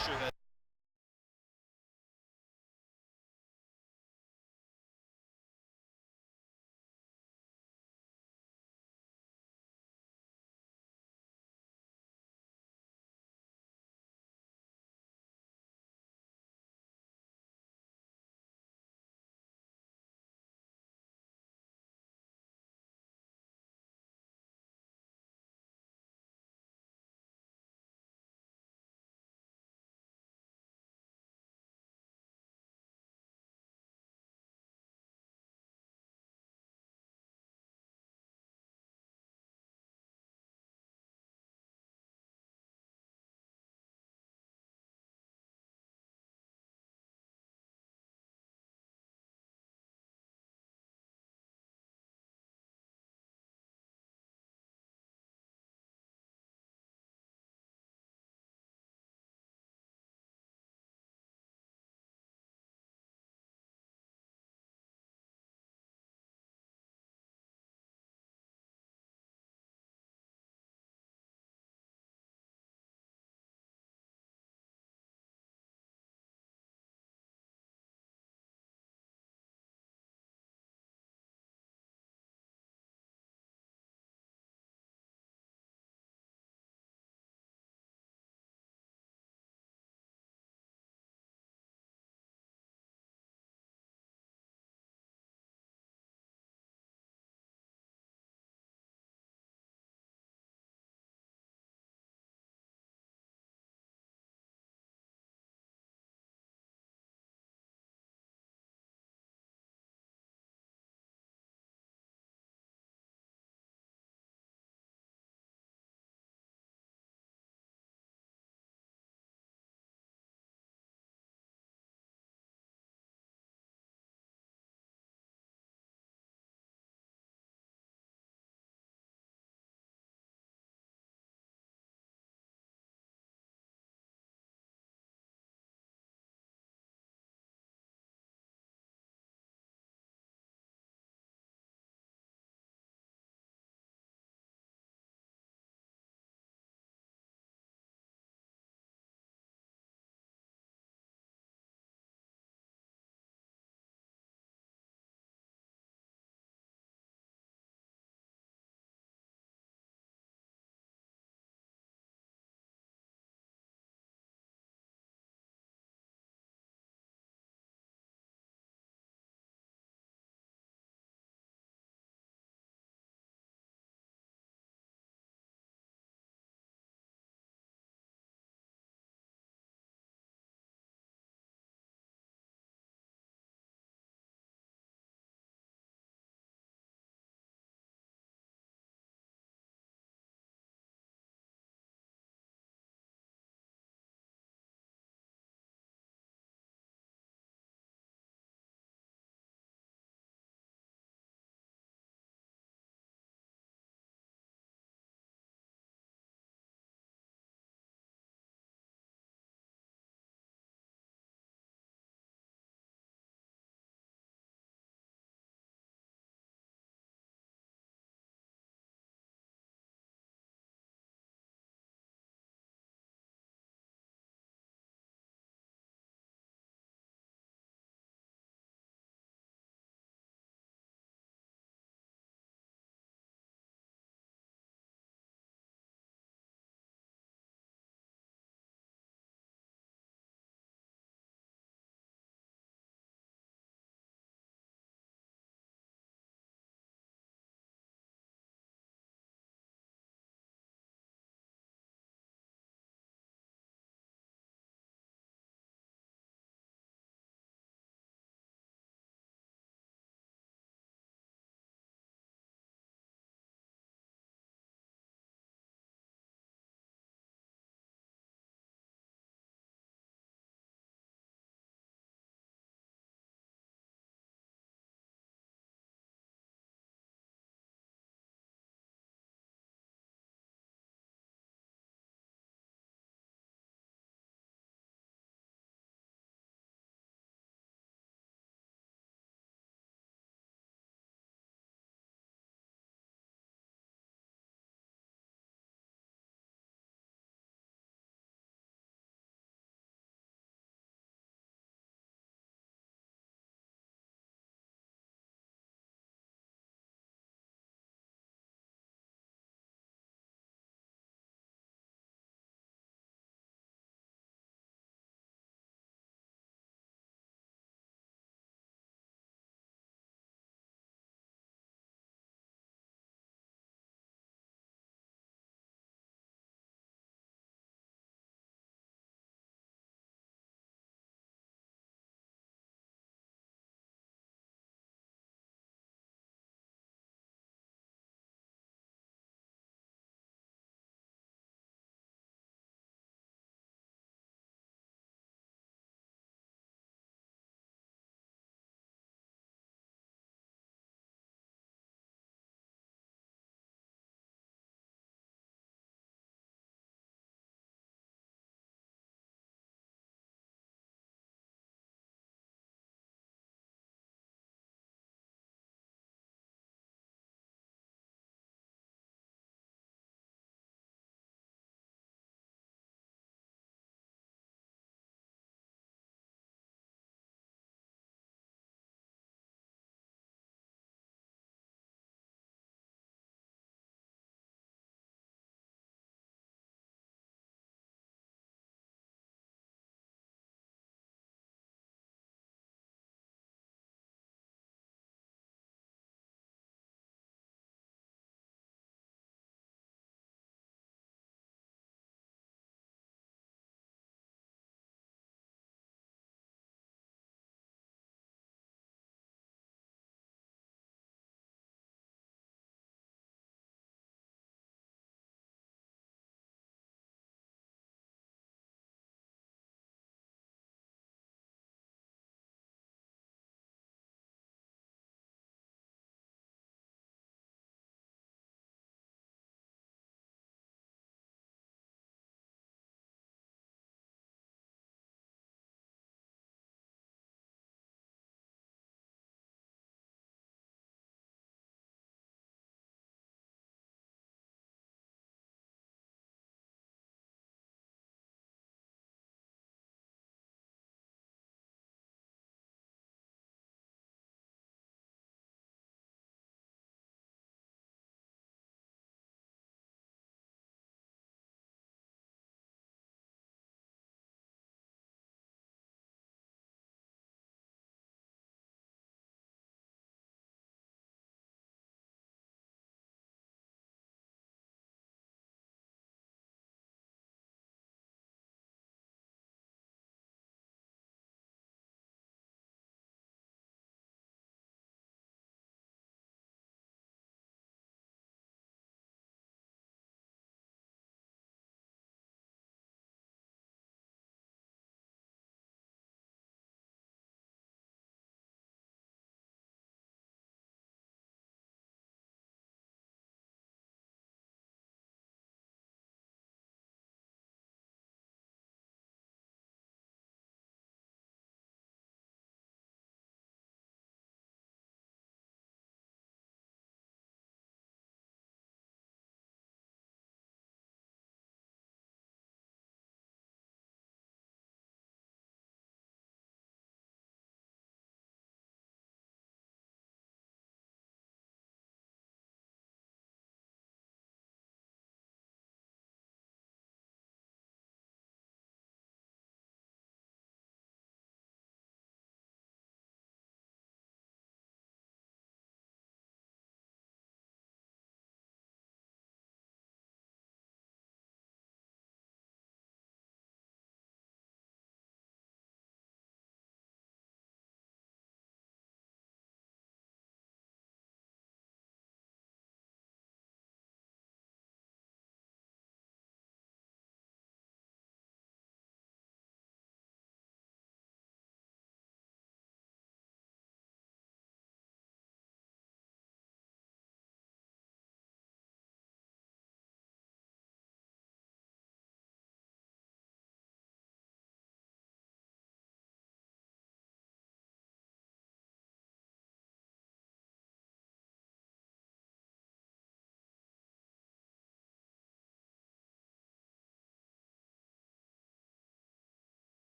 sure that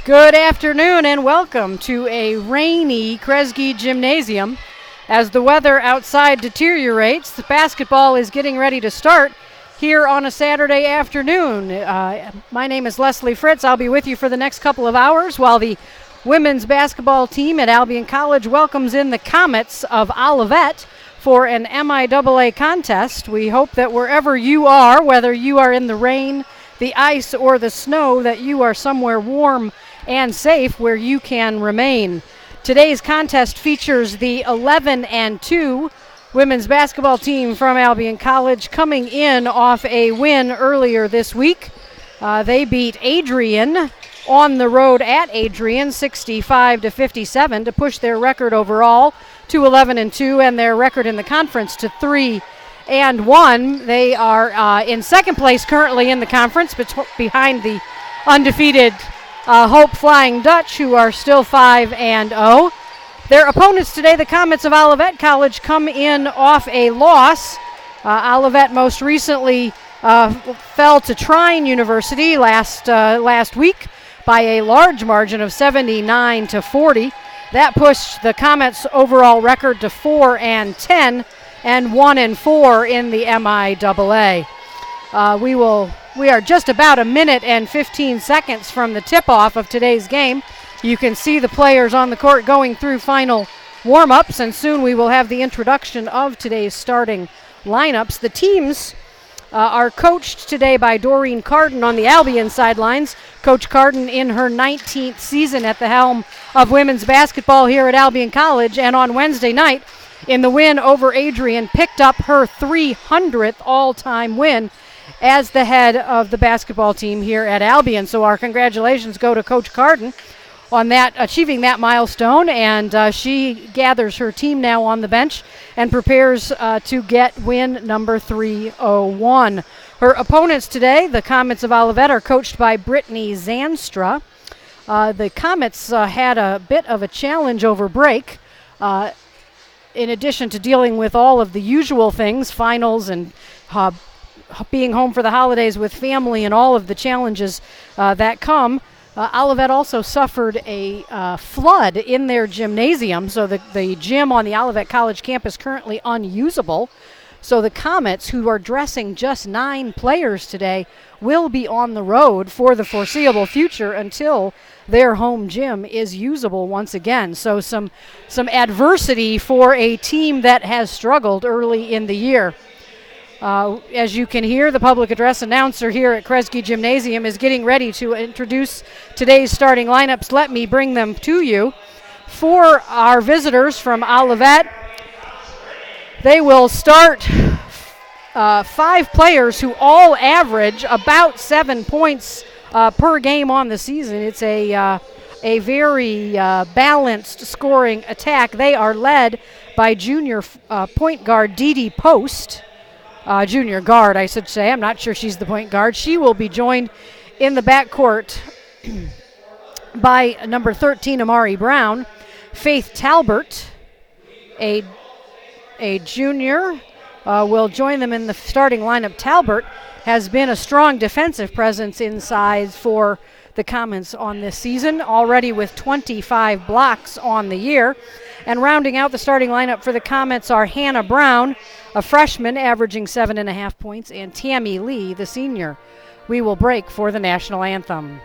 Good afternoon and welcome to a rainy Kresge Gymnasium. As the weather outside deteriorates, the basketball is getting ready to start here on a Saturday afternoon. My name is Leslie Fritz. I'll be with you for the next couple of hours while the women's basketball team at Albion College welcomes in the Comets of Olivet for an MIAA contest. We hope that wherever you are, whether you are in the rain, the ice, or the snow, that you are somewhere warm and safe where you can remain. Today's contest features the 11-2 women's basketball team from Albion College coming in off a win earlier this week. They beat Adrian on the road at Adrian 65-57 to push their record overall to 11-2 and their record in the conference to 3-1. They are in second place currently in the conference behind the undefeated Hope Flying Dutch, who are still 5-0. Their opponents today, the Comets of Olivet College, come in off a loss. Olivet most recently fell to Trine University last week by a large margin of 79-40. That pushed the Comets' overall record to 4-10 and 1-4 in the MIAA. We are just about a minute and 15 seconds from the tip-off of today's game. You can see the players on the court going through final warm-ups, and soon we will have the introduction of today's starting lineups. The teams are coached today by Doreen Carden on the Albion sidelines. Coach Carden in her 19th season at the helm of women's basketball here at Albion College, and on Wednesday night in the win over Adrian picked up her 300th all-time win as the head of the basketball team here at Albion. So our congratulations go to Coach Carden on that, achieving that milestone, and she gathers her team now on the bench and prepares to get win number 301. Her opponents today, the Comets of Olivet, are coached by Brittany Zanstra. The Comets had a bit of a challenge over break, in addition to dealing with all of the usual things, finals and being home for the holidays with family and all of the challenges that come. Olivet also suffered a flood in their gymnasium, so the gym on the Olivet College campus currently unusable. So the Comets, who are dressing just 9 players today, will be on the road for the foreseeable future until their home gym is usable once again. So some adversity for a team that has struggled early in the year. As you can hear, the public address announcer here at Kresge Gymnasium is getting ready to introduce today's starting lineups. Let me bring them to you. For our visitors from Olivet, they will start 5 players who all average about 7 points per game on the season. It's a very balanced scoring attack. They are led by junior point guard Dee Dee Post. Junior guard, I should say. I'm not sure she's the point guard. She will be joined in the backcourt by number 13, Amari Brown. Faith Talbert, a junior, will join them in the starting lineup. Talbert has been a strong defensive presence inside for the Comets on this season, already with 25 blocks on the year. And rounding out the starting lineup for the Comets are Hannah Brown, a freshman averaging 7.5 points, and Tammy Lee, the senior. We will break for the national anthem.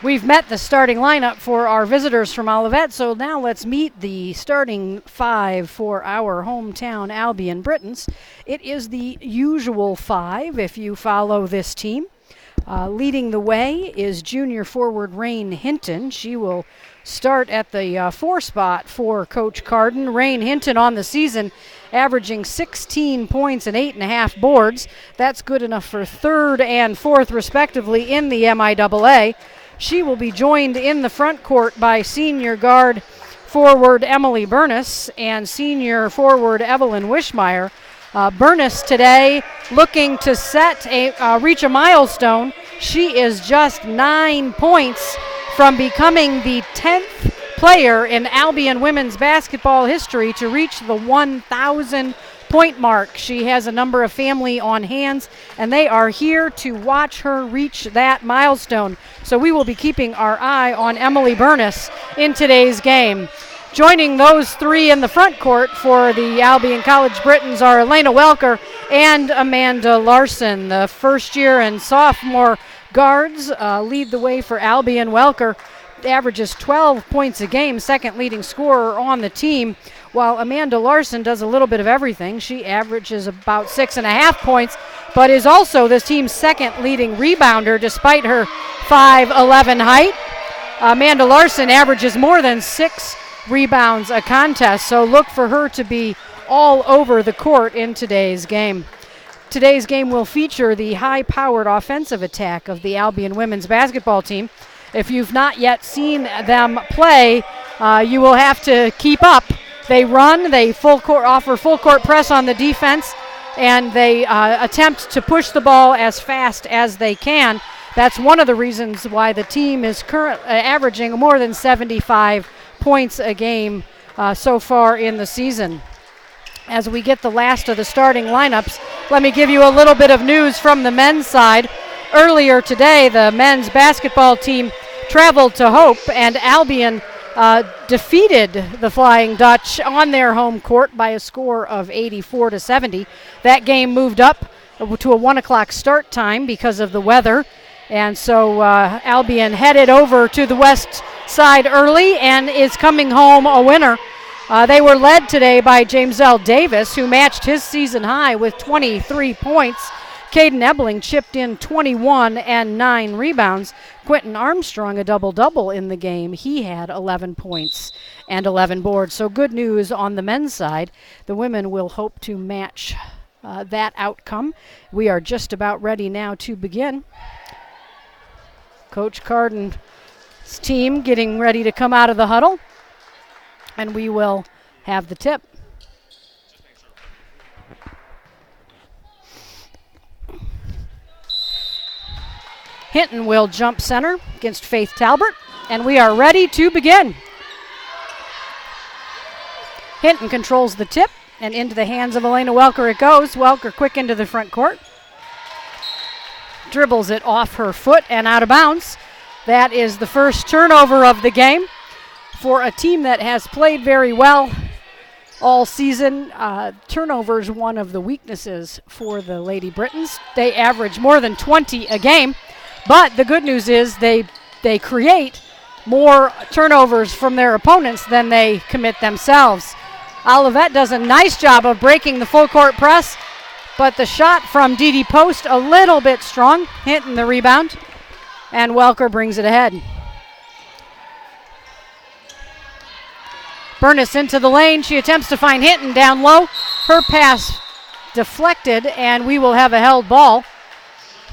We've met the starting lineup for our visitors from Olivet, so now let's meet the starting 5 for our hometown Albion Britons. It is the usual 5 if you follow this team. Leading the way is junior forward Rain Hinton. She will start at the 4 spot for Coach Carden. Rain Hinton on the season averaging 16 points and 8.5 boards. That's good enough for 3rd and 4th respectively in the MIAA. She will be joined in the front court by senior guard forward Emily Burness and senior forward Evelyn Wishmeyer. Burness today looking to reach a milestone. She is just 9 points from becoming the 10th player in Albion women's basketball history to reach the 1,000 point mark. She has a number of family on hands, and they are here to watch her reach that milestone. So we will be keeping our eye on Emily Burness in today's game. Joining those 3 in the front court for the Albion College Britons are Elena Welker and Amanda Larson. The first year and sophomore guards lead the way for Albion. Welker averages 12 points a game, second leading scorer on the team, while Amanda Larson does a little bit of everything. She averages about 6.5 points, but is also this team's second leading rebounder despite her 5'11" height. Amanda Larson averages more than 6 rebounds a contest, so look for her to be all over the court in today's game. Today's game will feature the high-powered offensive attack of the Albion women's basketball team. If you've not yet seen them play, you will have to keep up. They run, they offer full court press on the defense, and they attempt to push the ball as fast as they can. That's one of the reasons why the team is averaging more than 75 points a game so far in the season. As we get the last of the starting lineups, let me give you a little bit of news from the men's side. Earlier today, the men's basketball team traveled to Hope, and Albion defeated the Flying Dutch on their home court by a score of 84-70. That game moved up to a 1 o'clock start time because of the weather, and so Albion headed over to the west side early and is coming home a winner. They were led today by James L. Davis, who matched his season high with 23 points. Caden Ebling chipped in 21 and 9 rebounds. Quentin Armstrong a double-double in the game. He had 11 points and 11 boards. So good news on the men's side. The women will hope to match that outcome. We are just about ready now to begin. Coach Carden's team getting ready to come out of the huddle, and we will have the tip. Hinton will jump center against Faith Talbert, and we are ready to begin. Hinton controls the tip, and into the hands of Elena Welker it goes. Welker quick into the front court. Dribbles it off her foot and out of bounds. That is the first turnover of the game. For a team that has played very well all season, turnovers one of the weaknesses for the Lady Britons. They average more than 20 a game, but the good news is they create more turnovers from their opponents than they commit themselves. Olivet does a nice job of breaking the full court press, but the shot from Didi Post a little bit strong, hitting the rebound, and Welker brings it ahead. Burness into the lane. She attempts to find Hinton down low. Her pass deflected, and we will have a held ball.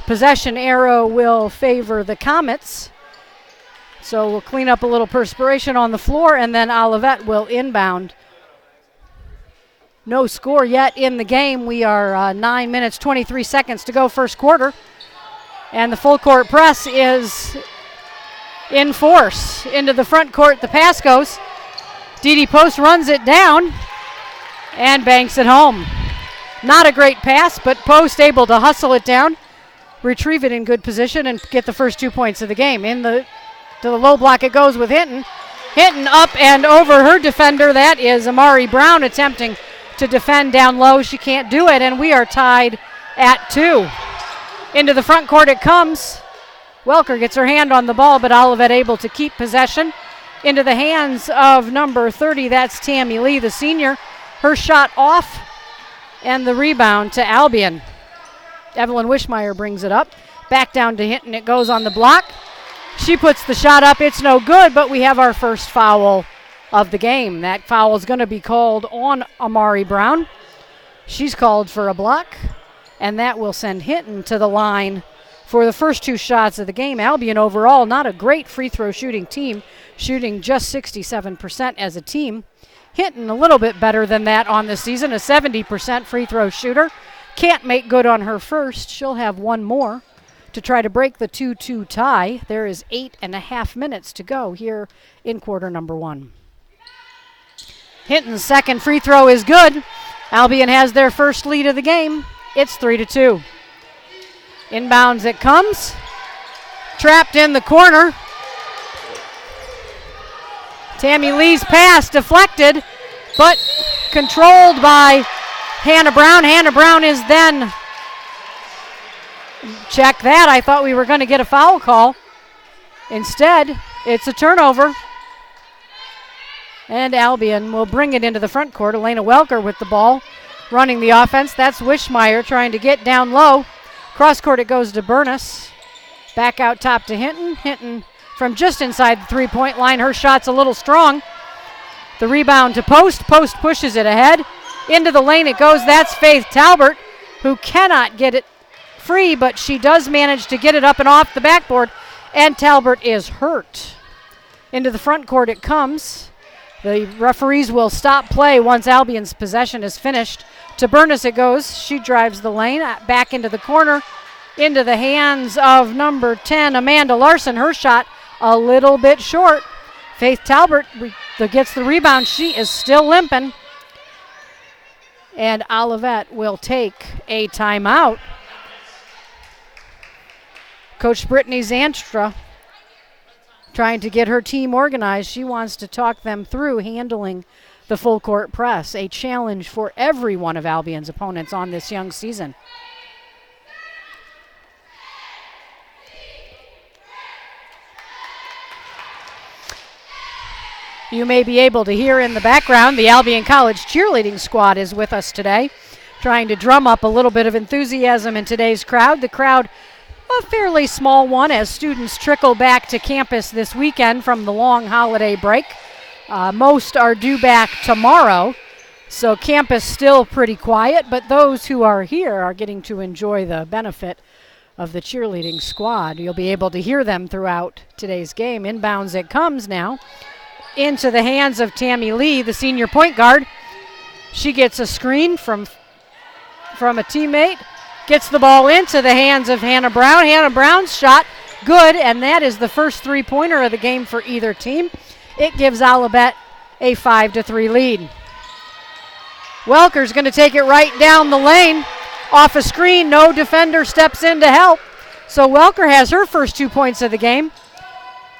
Possession arrow will favor the Comets. So we'll clean up a little perspiration on the floor, and then Olivet will inbound. No score yet in the game. We are 9 minutes, 23 seconds to go first quarter. And the full court press is in force. Into the front court, the pass goes. Didi Post runs it down and banks it home. Not a great pass, but Post able to hustle it down, retrieve it in good position, and get the first 2 points of the game. To the low block it goes with Hinton. Hinton up and over her defender. That is Amari Brown attempting to defend down low. She can't do it, and we are tied at 2. Into the front court it comes. Welker gets her hand on the ball, but Olivet able to keep possession into the hands of number 30. That's Tammy Lee, the senior. Her shot off, and the rebound to Albion. Evelyn Wishmeyer brings it up. Back down to Hinton. It goes on the block. She puts the shot up. It's no good, but we have our first foul of the game. That foul is going to be called on Amari Brown. She's called for a block, and that will send Hinton to the line for the first 2 shots of the game. Albion overall not a great free throw shooting team, shooting just 67% as a team. Hinton a little bit better than that on the season, a 70% free throw shooter. Can't make good on her first. She'll have one more to try to break the 2-2 tie. There is 8.5 minutes to go here in quarter number 1. Hinton's second free throw is good. Albion has their first lead of the game. It's 3-2. Inbounds it comes. Trapped in the corner. Tammy Lee's pass deflected, but controlled by Hannah Brown. Hannah Brown is then, check that, I thought we were going to get a foul call. Instead, it's a turnover. And Albion will bring it into the front court. Elena Welker with the ball, running the offense. That's Wishmeyer trying to get down low. Cross court it goes to Burness. Back out top to Hinton. Hinton from just inside the three-point line. Her shot's a little strong. The rebound to Post. Post pushes it ahead. Into the lane it goes. That's Faith Talbert, who cannot get it free, but she does manage to get it up and off the backboard, and Talbert is hurt. Into the front court it comes. The referees will stop play once Albion's possession is finished. To Burness it goes. She drives the lane back into the corner, into the hands of number 10, Amanda Larson. Her shot a little bit short. Faith Talbert gets the rebound. She is still limping. And Olivet will take a timeout. Coach Brittany Zanstra trying to get her team organized. She wants to talk them through handling the full court press, a challenge for every one of Albion's opponents on this young season. You may be able to hear in the background the Albion College cheerleading squad is with us today, trying to drum up a little bit of enthusiasm in today's crowd. The crowd, a fairly small one, as students trickle back to campus this weekend from the long holiday break. Most are due back tomorrow, so campus still pretty quiet, but those who are here are getting to enjoy the benefit of the cheerleading squad. You'll be able to hear them throughout today's game. Inbounds it comes now into the hands of Tammy Lee, the senior point guard. She gets a screen from a teammate, gets the ball into the hands of Hannah Brown. Hannah Brown's shot good, and that is the first three-pointer of the game for either team. It gives Olivet a 5-3 lead. Welker's going to take it right down the lane. Off a screen, no defender steps in to help. So Welker has her first 2 points of the game,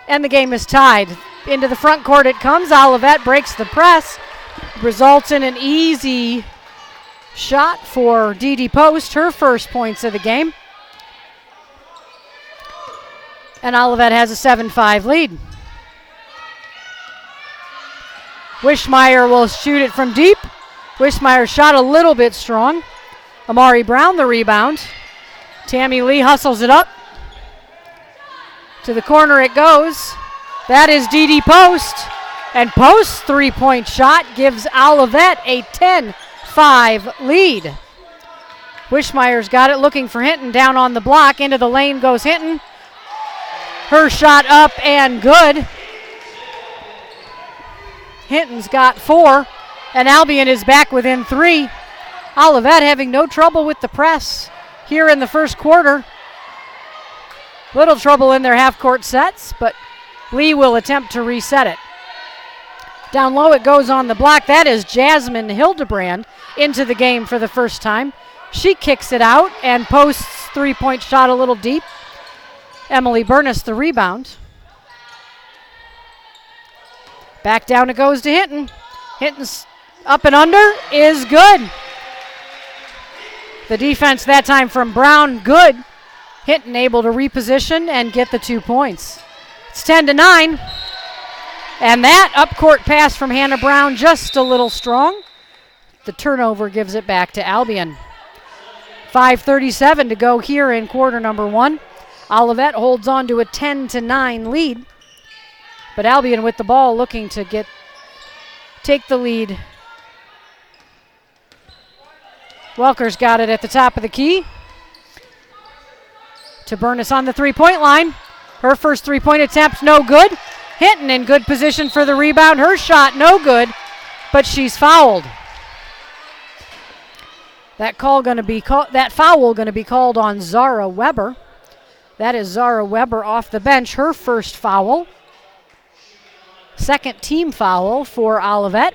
and the game is tied. Into the front court it comes. Olivet breaks the press. Results in an easy shot for Dee Post, her first points of the game. And Olivet has a 7-5 lead. Wishmeyer will shoot it from deep. Wishmeyer shot a little bit strong. Amari Brown the rebound. Tammy Lee hustles it up. To the corner it goes. That is Dee Post. And Post's three-point shot gives Olivet a 10-5 lead. Wishmeyer's got it, looking for Hinton down on the block. Into the lane goes Hinton. Her shot up and good. Hinton's got 4, and Albion is back within 3. Olivet having no trouble with the press here in the first quarter. Little trouble in their half-court sets, but Lee will attempt to reset it. Down low it goes on the block. That is Jasmine Hildebrand into the game for the first time. She kicks it out, and Post's three-point shot a little deep. Emily Burness the rebound. Back down it goes to Hinton. Hinton's up and under is good. The defense that time from Brown, good. Hinton able to reposition and get the 2 points. It's 10-9. And that up-court pass from Hannah Brown just a little strong. The turnover gives it back to Albion. 5:37 to go here in quarter number 1. Olivet holds on to a 10-9 lead. But Albion with the ball looking to take the lead. Welker's got it at the top of the key. To Burness on the three-point line. Her first three-point attempt, no good. Hinton in good position for the rebound. Her shot, no good, but she's fouled. That foul going to be called on Zara Weber. That is Zara Weber off the bench, her first foul. Second team foul for Olivet.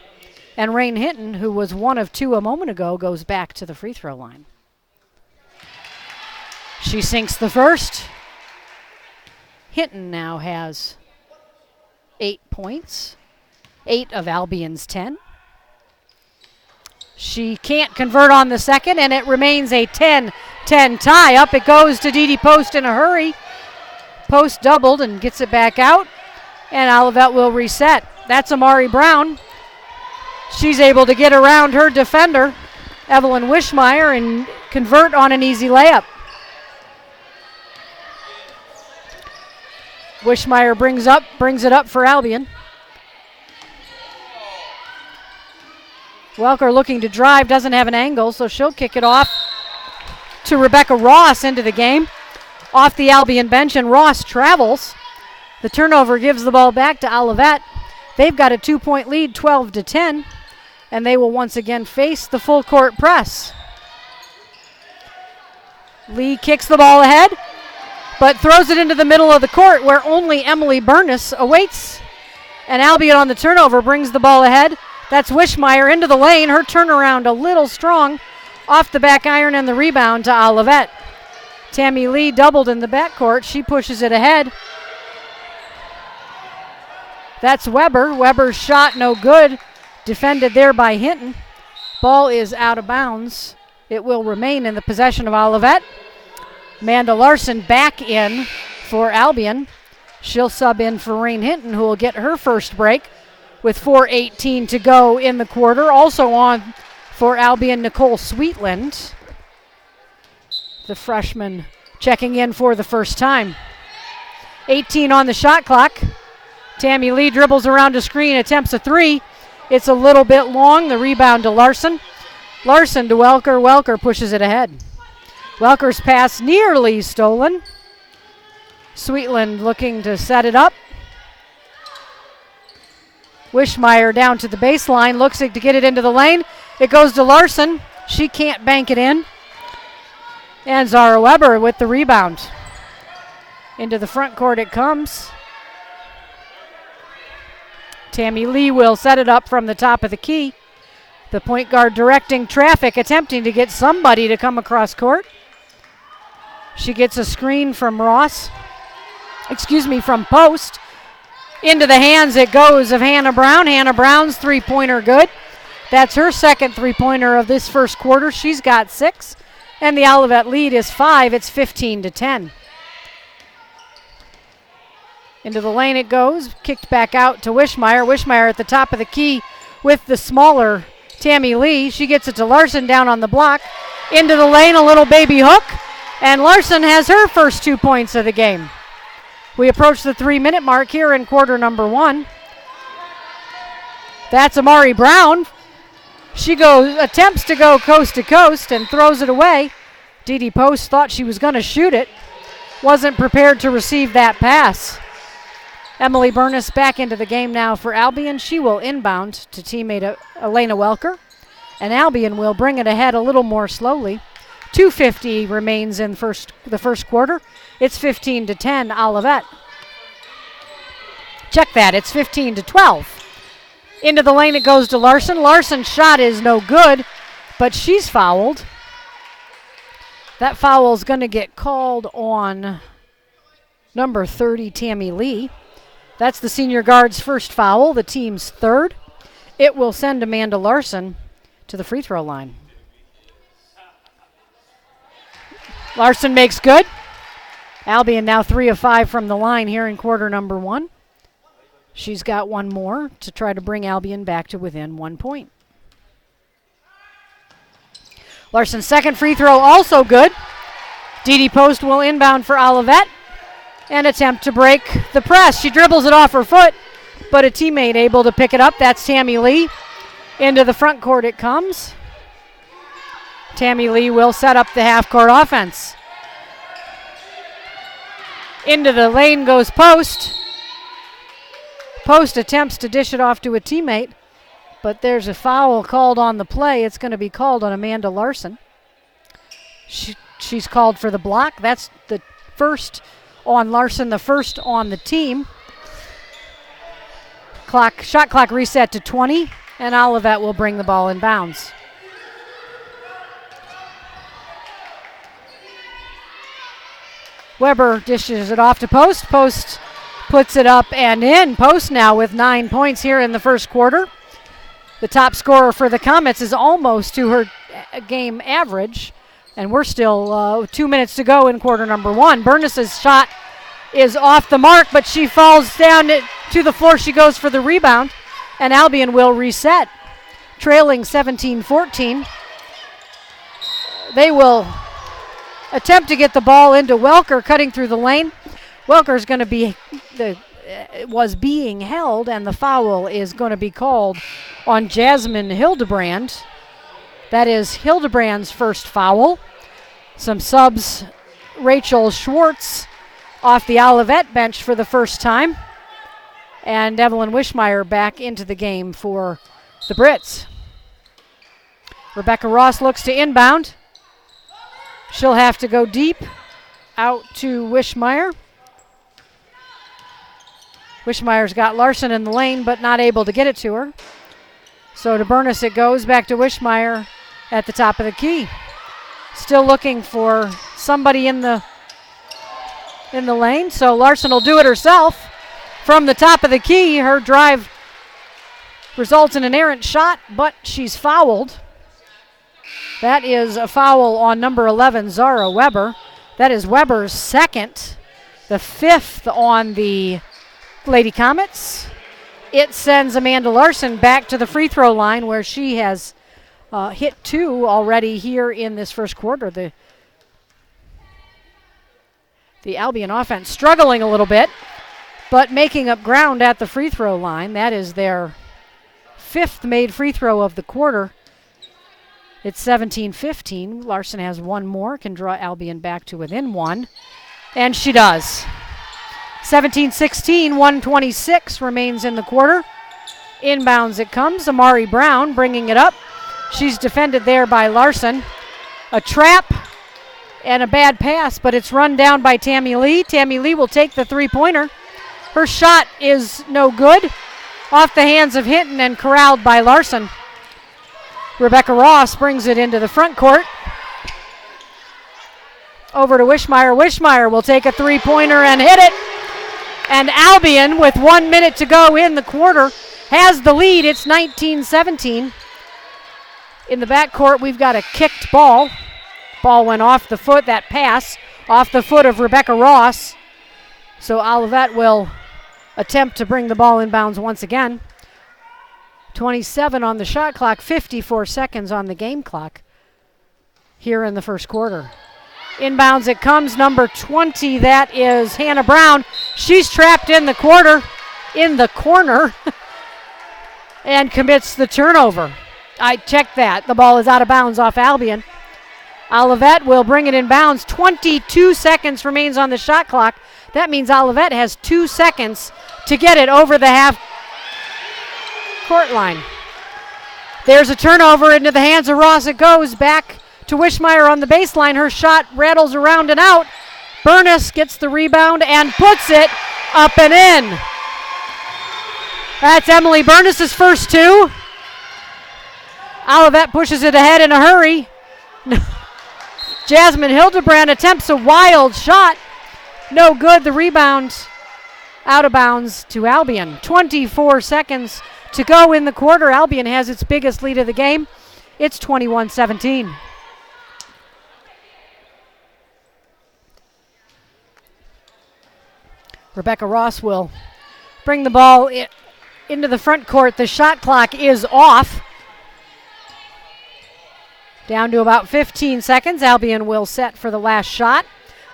And Rain Hinton, who was 1 of 2 a moment ago, goes back to the free throw line. She sinks the first. Hinton now has 8 points, 8 of Albion's 10. She can't convert on the second, and it remains a 10-10 tie. Up it goes to Dee Dee Post in a hurry. Post doubled and gets it back out, and Olivet will reset. That's Amari Brown. She's able to get around her defender, Evelyn Wishmeyer, and convert on an easy layup. Wishmeyer brings it up for Albion. Welker looking to drive, doesn't have an angle, so she'll kick it off to Rebecca Ross into the game. Off the Albion bench, and Ross travels. The turnover gives the ball back to Olivet. They've got a 2-point lead, 12-10, and they will once again face the full court press. Lee kicks the ball ahead, but throws it into the middle of the court where only Emily Burness awaits. And Albion on the turnover brings the ball ahead. That's Wishmeyer into the lane. Her turnaround a little strong. Off the back iron and the rebound to Olivet. Tammy Lee doubled in the backcourt. She pushes it ahead. That's Weber. Weber's shot no good. Defended there by Hinton. Ball is out of bounds. It will remain in the possession of Olivet. Amanda Larson back in for Albion. She'll sub in for Rain Hinton, who will get her first break with 4:18 to go in the quarter. Also on for Albion, Nicole Sweetland, the freshman checking in for the first time. 18 on the shot clock. Tammy Lee dribbles around a screen, attempts a three. It's a little bit long. The rebound to Larson. Larson to Welker. Welker pushes it ahead. Welker's pass nearly stolen. Sweetland looking to set it up. Wishmeyer down to the baseline, looks to get it into the lane. It goes to Larson. She can't bank it in. And Zara Weber with the rebound. Into the front court it comes. Tammy Lee will set it up from the top of the key. The point guard directing traffic, attempting to get somebody to come across court. She gets a screen from from Post. Into the hands it goes of Hannah Brown. Hannah Brown's three-pointer good. That's her second three-pointer of this first quarter. She's got 6. And the Olivet lead is 5. It's 15-10. Into the lane it goes. Kicked back out to Wishmeyer. Wishmeyer at the top of the key with the smaller Tammy Lee. She gets it to Larson down on the block. Into the lane, a little baby hook. And Larson has her first 2 points of the game. We approach the 3-minute mark here in quarter number 1. That's Amari Brown. She attempts to go coast to coast and throws it away. Dee Dee Post thought she was going to shoot it. Wasn't prepared to receive that pass. Emily Burness back into the game now for Albion. She will inbound to teammate Elena Welker. And Albion will bring it ahead a little more slowly. 2:50 remains in the first quarter. It's 15-10 Olivet. Check that, it's 15-12. Into the lane it goes to Larson. Larson's shot is no good, but she's fouled. That foul is going to get called on number 30, Tammy Lee. That's the senior guard's first foul, the team's third. It will send Amanda Larson to the free throw line. Larson makes good. Albion now 3 of 5 from the line here in quarter number 1. She's got one more to try to bring Albion back to within 1 point. Larson's second free throw also good. Didi Post will inbound for Olivet and attempt to break the press. She dribbles it off her foot, but a teammate able to pick it up. That's Tammy Lee. Into the front court it comes. Tammy Lee will set up the half-court offense. Into the lane goes Post. Post attempts to dish it off to a teammate, but there's a foul called on the play. It's going to be called on Amanda Larson. She's called for the block. That's the first on Larson, the first on the team. Shot clock reset to 20, and Olivet will bring the ball in bounds. Weber dishes it off to Post. Post puts it up and in. Post now with 9 points here in the first quarter. The top scorer for the Comets is almost to her game average, and we're still 2 minutes to go in quarter number 1. Burness's shot is off the mark, but she falls down to the floor. She goes for the rebound, and Albion will reset. Trailing 17-14. They will attempt to get the ball into Welker, cutting through the lane. Welker's going to be was being held, and the foul is going to be called on Jasmine Hildebrand. That is Hildebrand's first foul. Some subs, Rachel Schwartz off the Olivet bench for the first time, and Evelyn Wishmeyer back into the game for the Brits. Rebecca Ross looks to inbound. She'll have to go deep out to Wishmeyer. Wishmeyer's got Larson in the lane, but not able to get it to her. So to Burness it goes, back to Wishmeyer at the top of the key. Still looking for somebody in the lane, so Larson will do it herself. From the top of the key, her drive results in an errant shot, but she's fouled. That is a foul on number 11, Zara Weber. That is Weber's second, the fifth on the Lady Comets. It sends Amanda Larson back to the free throw line, where she has hit 2 already here in this first quarter. The Albion offense struggling a little bit, but making up ground at the free throw line. That is their 5th made free throw of the quarter. It's 17-15. Larson has one more, can draw Albion back to within 1, and she does. 17-16, 1:26 remains in the quarter. Inbounds it comes. Amari Brown bringing it up. She's defended there by Larson. A trap and a bad pass, but it's run down by Tammy Lee. Tammy Lee will take the three-pointer. Her shot is no good. Off the hands of Hinton and corralled by Larson. Rebecca Ross brings it into the front court. Over to Wishmeyer. Wishmeyer will take a three-pointer and hit it. And Albion, with 1 minute to go in the quarter, has the lead. It's 19-17. In the backcourt, we've got a kicked ball. Ball went off the foot, that pass, off the foot of Rebecca Ross. So Olivet will attempt to bring the ball in bounds once again. 27 on the shot clock, 54 seconds on the game clock here in the first quarter. Inbounds it comes, number 20, that is Hannah Brown. She's trapped in the corner, and commits the turnover. I checked that. The ball is out of bounds off Albion. Olivet will bring it in bounds. 22 seconds remains on the shot clock. That means Olivet has 2 seconds to get it over the half court line. There's a turnover into the hands of Ross. It goes back to Wishmeyer on the baseline. Her shot rattles around and out. Burness gets the rebound and puts it up and in. That's Emily Burness's first 2. Olivet pushes it ahead in a hurry. Jasmine Hildebrand attempts a wild shot. No good. The rebound out of bounds to Albion. 24 seconds to go in the quarter. Albion has its biggest lead of the game. It's 21-17. Rebecca Ross will bring the ball into the front court. The shot clock is off. Down to about 15 seconds. Albion will set for the last shot.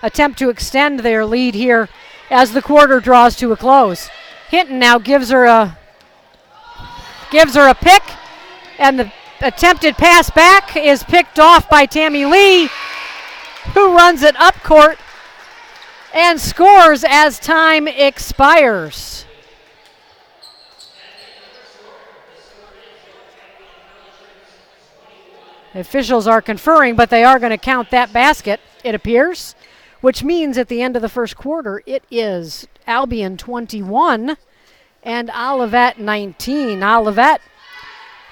Attempt to extend their lead here as the quarter draws to a close. Hinton now gives her a pick, and the attempted pass back is picked off by Tammy Lee, who runs it up court and scores as time expires. The officials are conferring, but they are going to count that basket, it appears, which means at the end of the first quarter, it is Albion 21 and Olivet 19. Olivet,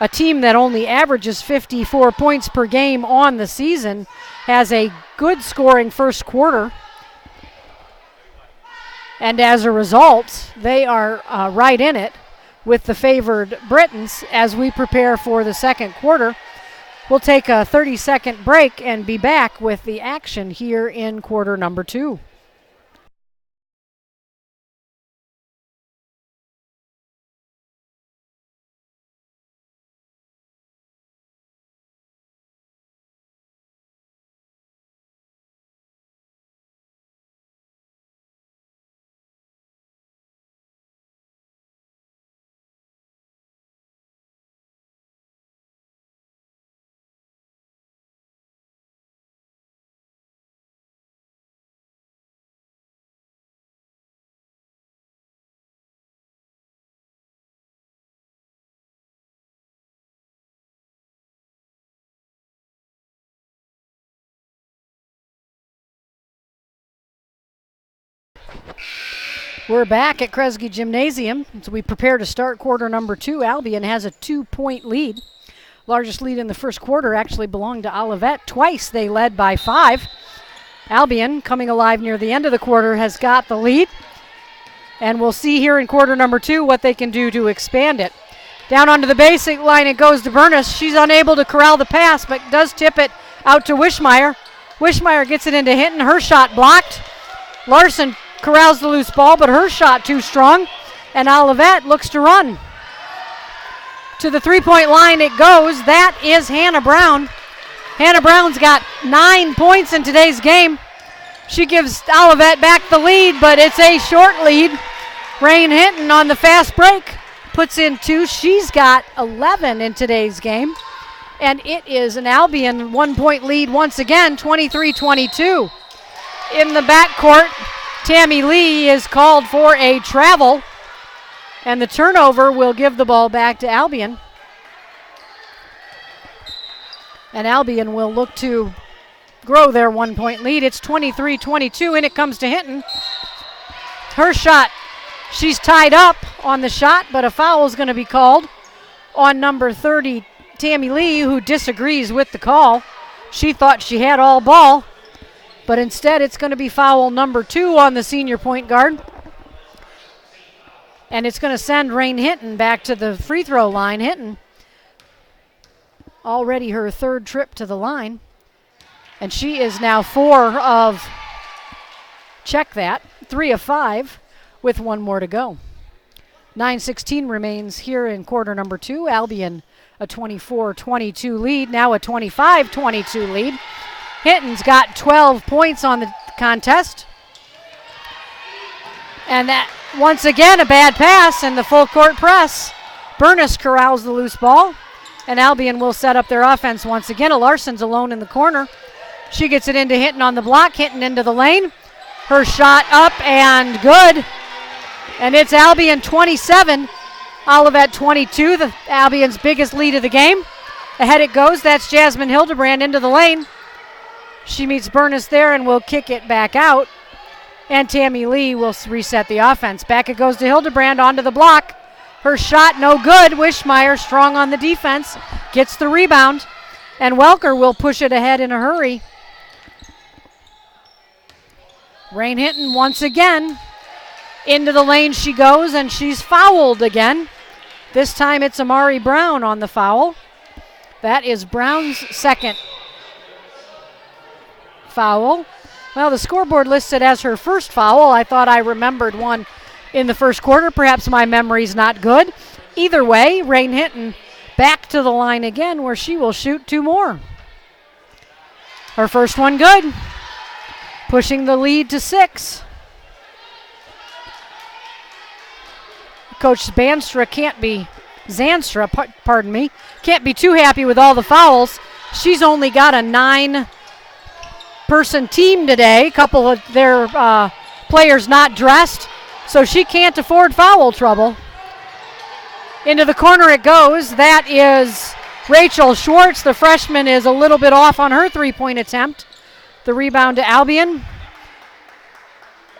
a team that only averages 54 points per game on the season, has a good scoring first quarter. And as a result, they are right in it with the favored Britons as we prepare for the second quarter. We'll take a 30-second break and be back with the action here in quarter number 2. We're back at Kresge Gymnasium as we prepare to start quarter number 2. Albion has a 2-point lead. Largest lead in the first quarter actually belonged to Olivet. Twice they led by 5. Albion, coming alive near the end of the quarter, has got the lead. And we'll see here in quarter number 2 what they can do to expand it. Down onto the basic line it goes to Bernis. She's unable to corral the pass, but does tip it out to Wishmeyer. Wishmeyer gets it into Hinton. Her shot blocked. Larson corrals the loose ball, but her shot too strong, and Olivet looks to run. To the three-point line it goes. That is Hannah Brown. Hannah Brown's got 9 points in today's game. She gives Olivet back the lead, but it's a short lead. Rain Hinton on the fast break puts in 2. She's got 11 in today's game, and it is an Albion 1-point lead once again, 23-22. In the backcourt, Tammy Lee is called for a travel, and the turnover will give the ball back to Albion. And Albion will look to grow their 1-point lead. It's 23-22, and it comes to Hinton. Her shot, she's tied up on the shot, but a foul is going to be called on number 30, Tammy Lee, who disagrees with the call. She thought she had all ball, but instead it's going to be foul number 2 on the senior point guard. And it's going to send Rain Hinton back to the free throw line. Hinton, already her 3rd trip to the line. And she is now 3 of 5 with 1 more to go. 9:16 remains here in quarter number 2. Albion a 24-22 lead, now a 25-22 lead. Hinton's got 12 points on the contest. And that, once again, a bad pass and the full court press. Bernis corrals the loose ball, and Albion will set up their offense once again. Larson's alone in the corner. She gets it into Hinton on the block, Hinton into the lane. Her shot up and good. And it's Albion 27, Olivet 22, the Albion's biggest lead of the game. Ahead it goes, that's Jasmine Hildebrand into the lane. She meets Bernis there and will kick it back out. And Tammy Lee will reset the offense. Back it goes to Hildebrand onto the block. Her shot no good. Wishmeyer strong on the defense. Gets the rebound. And Welker will push it ahead in a hurry. Rain Hinton once again. Into the lane she goes, and she's fouled again. This time it's Amari Brown on the foul. That is Brown's 2nd foul. Well, the scoreboard listed as her first foul. I thought I remembered one in the first quarter. Perhaps my memory's not good. Either way, Rain Hinton back to the line again where she will shoot 2 more. Her first one good, pushing the lead to 6. Coach Zanstra can't be too happy with all the fouls. She's only got a 9-person team today. A couple of their players not dressed, so she can't afford foul trouble. Into the corner it goes. That is Rachel Schwartz. The freshman is a little bit off on her 3-point attempt. The rebound to Albion.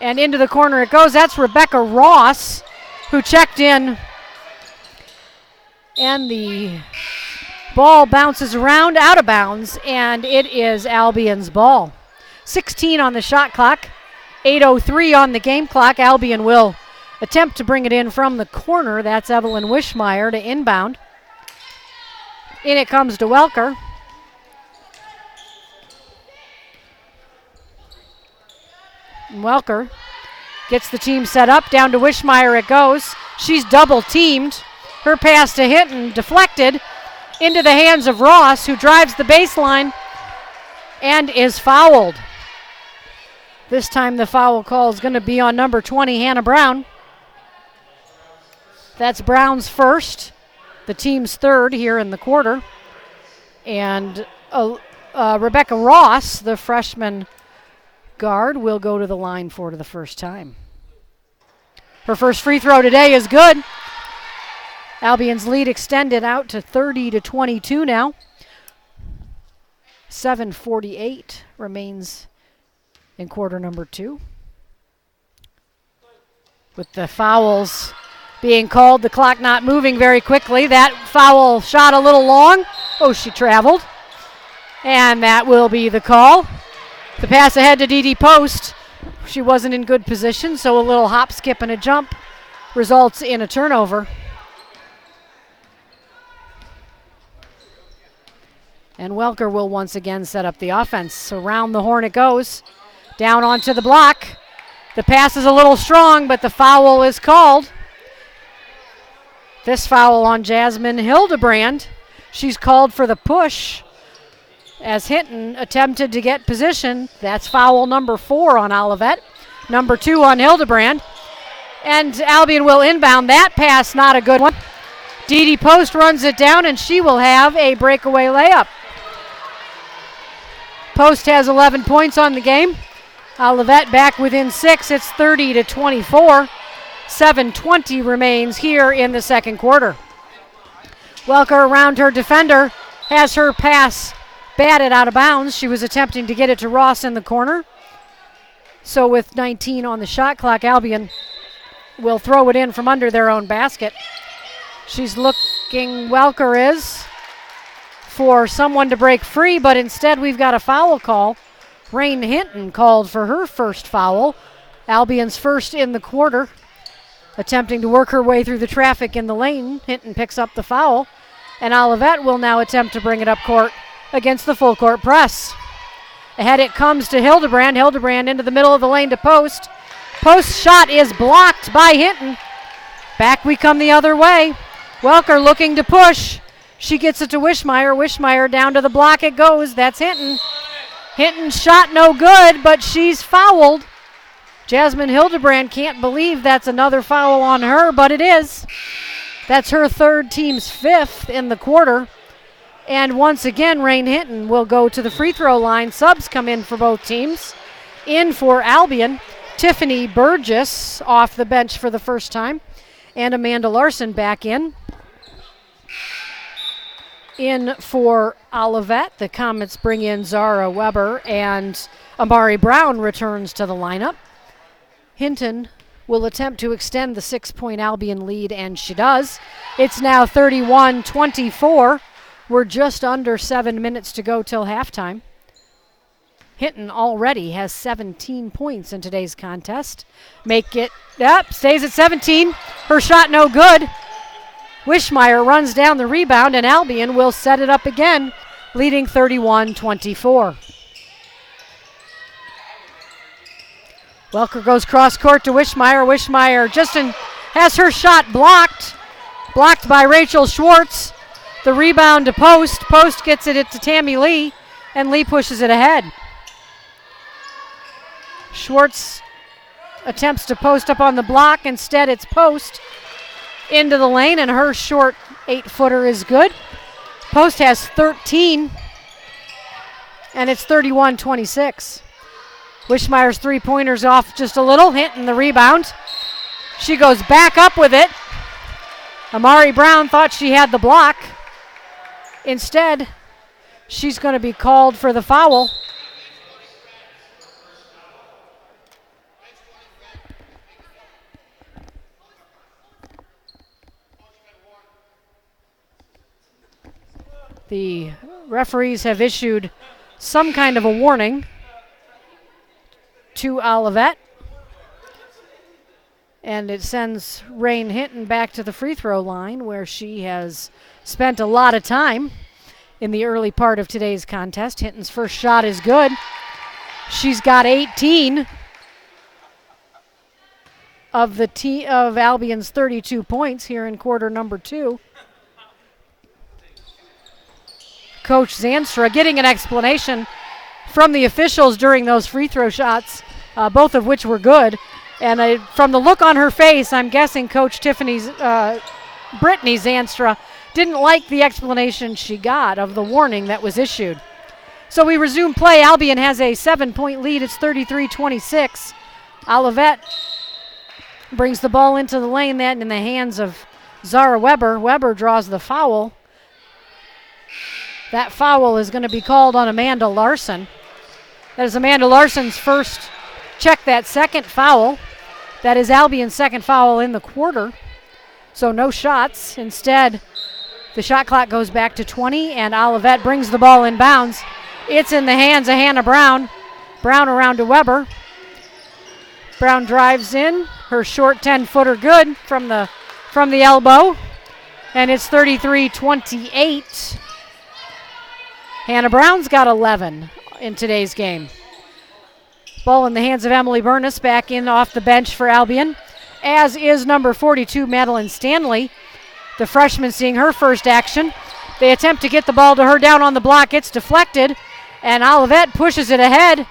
And into the corner it goes. That's Rebecca Ross, who checked in. And the ball bounces around out of bounds, and it is Albion's ball. 16 on the shot clock, 8:03 on the game clock. Albion will attempt to bring it in from the corner. That's Evelyn Wishmeyer to inbound. In it comes to Welker. And Welker gets the team set up. Down to Wishmeyer it goes. She's double teamed. Her pass to Hinton deflected into the hands of Ross, who drives the baseline and is fouled. This time the foul call is going to be on number 20, Hannah Brown. That's Brown's first, the team's third here in the quarter. And Rebecca Ross, the freshman guard, will go to the line for the first time. Her first free throw today is good. Albion's lead extended out to 30-22 now. 7:48 remains in quarter number 2. With the fouls being called, the clock not moving very quickly. That foul shot a little long. Oh, she traveled. And that will be the call. The pass ahead to Dee Dee Post. She wasn't in good position, so a little hop, skip, and a jump results in a turnover. And Welker will once again set up the offense. Around the horn it goes. Down onto the block. The pass is a little strong, but the foul is called. This foul on Jasmine Hildebrand. She's called for the push as Hinton attempted to get position. That's foul number 4 on Olivet. Number 2 on Hildebrand. And Albion will inbound. That pass, not a good one. Dee Dee Post runs it down, and she will have a breakaway layup. Post has 11 points on the game. Olivet back within 6. It's 30-24. 7:20 remains here in the second quarter. Welker around her defender, has her pass batted out of bounds. She was attempting to get it to Ross in the corner. So with 19 on the shot clock, Albion will throw it in from under their own basket. She's looking, Welker is, for someone to break free, but instead we've got a foul call. Rain Hinton called for her first foul. Albion's first in the quarter. Attempting to work her way through the traffic in the lane. Hinton picks up the foul, and Olivet will now attempt to bring it up court against the full court press. Ahead it comes to Hildebrand. Hildebrand into the middle of the lane to Post. Post shot is blocked by Hinton. Back we come the other way. Welker looking to push. She gets it to Wishmeyer. Wishmeyer down to the block it goes. That's Hinton. Hinton's shot no good, but she's fouled. Jasmine Hildebrand can't believe that's another foul on her, but it is. That's her third, team's 5th in the quarter. And once again, Rain Hinton will go to the free throw line. Subs come in for both teams. In for Albion, Tiffany Burgess off the bench for the first time, and Amanda Larson back in. In for Olivet, the Comets bring in Zara Weber, and Amari Brown returns to the lineup. Hinton will attempt to extend the 6-point Albion lead, and she does. It's now 31-24. We're just under 7 minutes to go till halftime. Hinton already has 17 points in today's contest. Make it up, stays at 17. Her shot no good. Wishmeyer runs down the rebound, and Albion will set it up again, leading 31-24. Welker goes cross court to Wishmeyer. Wishmeyer has her shot blocked by Rachel Schwartz. The rebound to Post. Post gets it to Tammy Lee, and Lee pushes it ahead. Schwartz attempts to post up on the block. Instead, it's Post into the lane, and her short 8-footer is good. Post has 13, and it's 31-26. Wishmeyer's three-pointer's off just a little, hitting the rebound. She goes back up with it. Amari Brown thought she had the block. Instead, she's going to be called for the foul. The referees have issued some kind of a warning to Olivet, and it sends Rain Hinton back to the free throw line, where she has spent a lot of time in the early part of today's contest. Hinton's first shot is good. She's got 18 of Albion's 32 points here in quarter number 2. Coach Zanstra getting an explanation from the officials during those free throw shots, both of which were good. And from the look on her face, I'm guessing Coach Brittany Zanstra didn't like the explanation she got of the warning that was issued. So we resume play. Albion has a 7-point lead. It's 33-26. Olivet brings the ball into the lane, that in the hands of Zara Weber. Weber draws the foul. That foul is going to be called on Amanda Larson. That is Amanda Larson's first, check that, second foul. That is Albion's second foul in the quarter. So no shots. Instead, the shot clock goes back to 20, and Olivet brings the ball in bounds. It's in the hands of Hannah Brown. Brown around to Weber. Brown drives in. Her short 10-footer good from the elbow. And it's 33-28. Hannah Brown's got 11 in today's game. Ball in the hands of Emily Burness, back in off the bench for Albion, as is number 42, Madeline Stanley. The freshman seeing her first action. They attempt to get the ball to her down on the block. It's deflected, and Olivet pushes it ahead.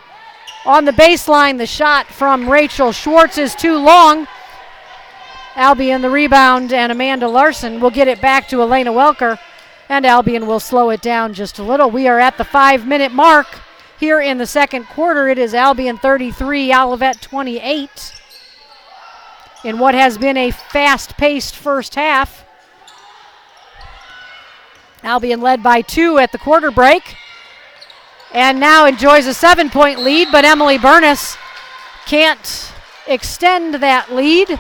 On the baseline, the shot from Rachel Schwartz is too long. Albion the rebound, and Amanda Larson will get it back to Elena Welker, and Albion will slow it down just a little. We are at the 5-minute mark here in the second quarter. It is Albion 33, Olivet 28. In what has been a fast-paced first half. Albion led by 2 at the quarter break, and now enjoys a 7-point lead, but Emily Burness can't extend that lead.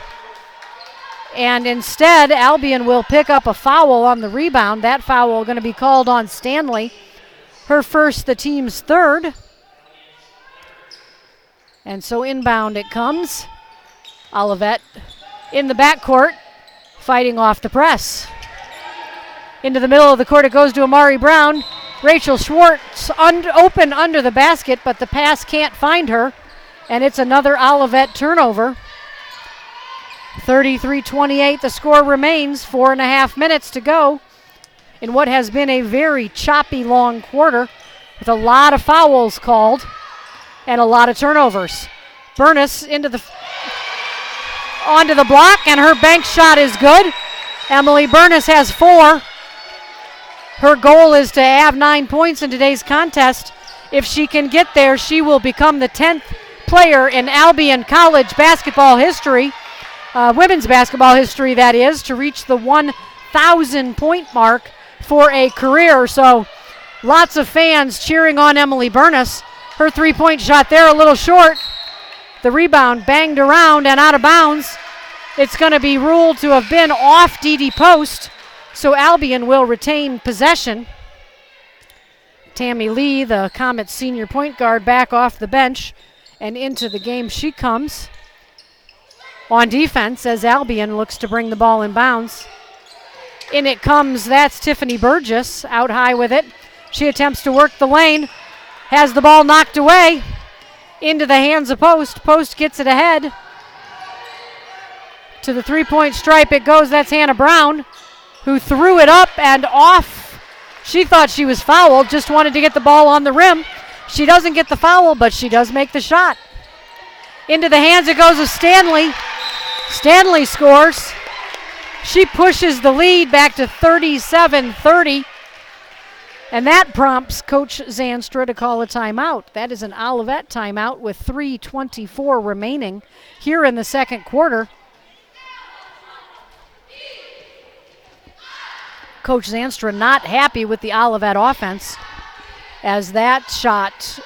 And instead, Albion will pick up a foul on the rebound. That foul going to be called on Stanley. Her first, the team's third. And so inbound it comes. Olivet in the backcourt, fighting off the press. Into the middle of the court it goes to Amari Brown. Rachel Schwartz open under the basket, but the pass can't find her. And it's another Olivet turnover. 33-28, the score remains. 4.5 minutes to go in what has been a very choppy long quarter with a lot of fouls called and a lot of turnovers. Burness onto the block, and her bank shot is good. Emily Burness has 4. Her goal is to have 9 points in today's contest. If she can get there, she will become the 10th player in Albion College basketball history, women's basketball history that is, to reach the 1,000-point mark for a career. So lots of fans cheering on Emily Burness. Her three-point shot there a little short. The rebound banged around and out of bounds. It's going to be ruled to have been off Dee Post, so Albion will retain possession. Tammy Lee, the Comets senior point guard, back off the bench, and into the game she comes. On defense, as Albion looks to bring the ball in bounds. In it comes, that's Tiffany Burgess, out high with it. She attempts to work the lane, has the ball knocked away, into the hands of Post. Post gets it ahead. To the three-point stripe it goes. That's Hannah Brown, who threw it up and off. She thought she was fouled, just wanted to get the ball on the rim. She doesn't get the foul, but she does make the shot. Into the hands it goes of Stanley. Stanley scores. She pushes the lead back to 37-30. And that prompts Coach Zanstra to call a timeout. That is an Olivet timeout with 3:24 remaining here in the second quarter. Coach Zanstra not happy with the Olivet offense, as that shot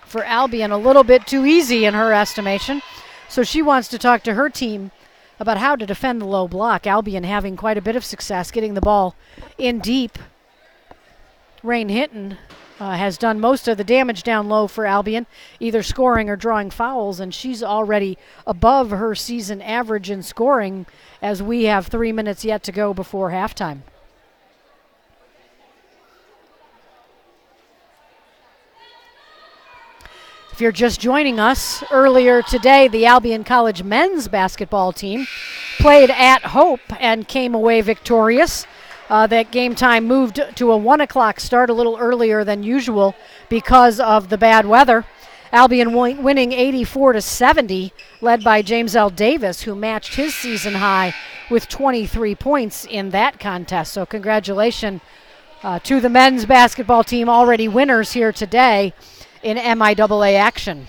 for Albion a little bit too easy in her estimation. So she wants to talk to her team about how to defend the low block. Albion having quite a bit of success getting the ball in deep. Rain Hinton has done most of the damage down low for Albion, either scoring or drawing fouls, and she's already above her season average in scoring as we have 3 minutes yet to go before halftime. If you're just joining us, earlier today the Albion College men's basketball team played at Hope and came away victorious. That game time moved to a 1 o'clock start, a little earlier than usual because of the bad weather. Albion winning 84-70, led by James L. Davis, who matched his season high with 23 points in that contest. So congratulations to the men's basketball team, already winners here today in MIAA action.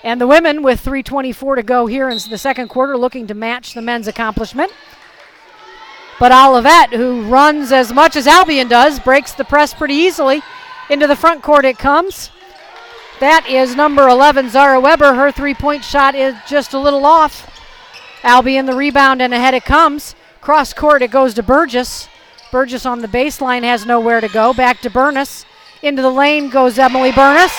And the women, with 3:24 to go here in the second quarter, looking to match the men's accomplishment. But Olivet, who runs as much as Albion does, breaks the press pretty easily. Into the front court it comes. That is number 11, Zara Weber. Her three-point shot is just a little off. Albion the rebound, and ahead it comes. Cross court it goes to Burgess. Burgess on the baseline has nowhere to go. Back to Burness. Into the lane goes Emily Burness.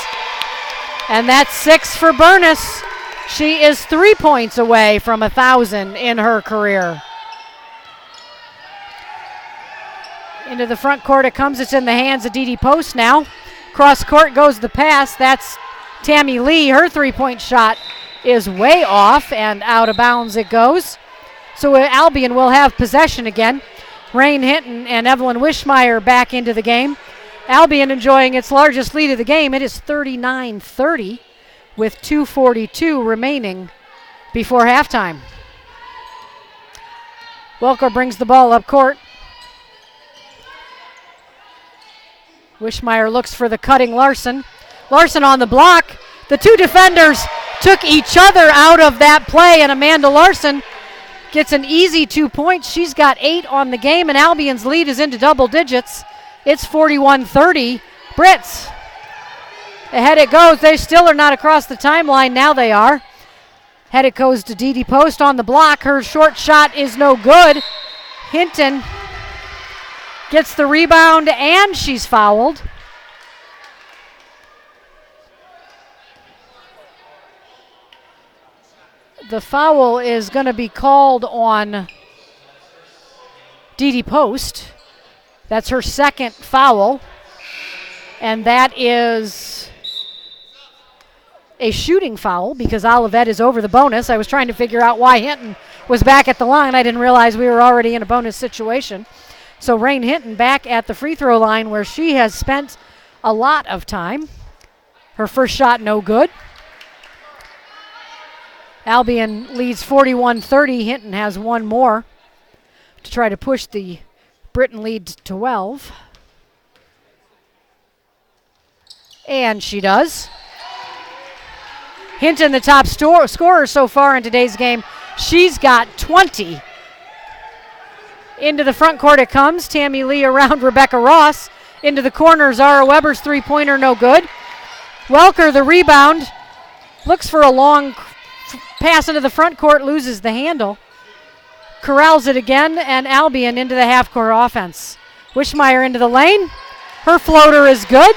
And that's 6 for Burness. She is 3 points away from 1,000 in her career. Into the front court it comes. It's in the hands of Dee Post now. Cross court goes the pass. That's Tammy Lee. Her three-point shot is way off and out of bounds it goes. So Albion will have possession again. Rain Hinton and Evelyn Wishmeyer back into the game. Albion enjoying its largest lead of the game. It is 39-30 with 2:42 remaining before halftime. Welker brings the ball up court. Wishmeyer looks for the cutting Larson. Larson on the block. The two defenders took each other out of that play, and Amanda Larson gets an easy 2 points. She's got 8 on the game, and Albion's lead is into double digits. It's 41-30. Brits. Ahead it goes. They still are not across the timeline. Now they are. Head it goes to Dee Post on the block. Her short shot is no good. Hinton gets the rebound, and she's fouled. The foul is going to be called on Dee Post. That's her second foul, and that is a shooting foul because Olivet is over the bonus. I was trying to figure out why Hinton was back at the line. I didn't realize we were already in a bonus situation. So Rain Hinton back at the free throw line where she has spent a lot of time. Her first shot no good. Albion leads 41-30. Hinton has one more to try to push the Britain lead to 12. And she does. Hinton, the top scorer so far in today's game. She's got 20. Into the front court it comes. Tammy Lee around Rebecca Ross. Into the corner, Zara Weber's three-pointer, no good. Welker, the rebound, looks for a long pass into the front court, loses the handle. Corrals it again, and Albion into the half-court offense. Wishmeyer into the lane. Her floater is good.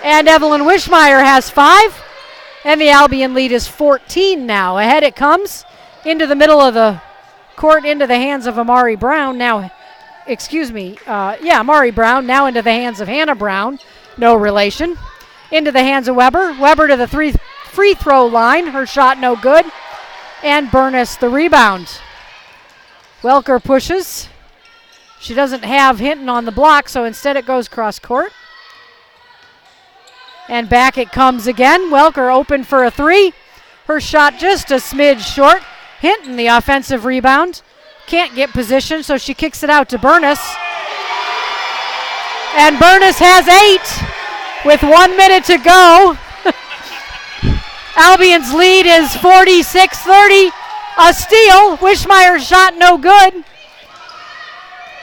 And Evelyn Wishmeyer has 5. And the Albion lead is 14 now. Ahead it comes. Into the middle of the court, into the hands of Amari Brown. Amari Brown now into the hands of Hannah Brown. No relation. into the hands of Weber. Weber to the free throw line. Her shot no good. And Burness the rebound. Welker pushes. She doesn't have Hinton on the block, so instead it goes cross court. And back it comes again. Welker open for a three. Her shot just a smidge short. Hinton the offensive rebound. Can't get position, so she kicks it out to Burness. And Burness has 8 with 1 minute to go. Albion's lead is 46-30. A steal. Wischmeyer's shot no good.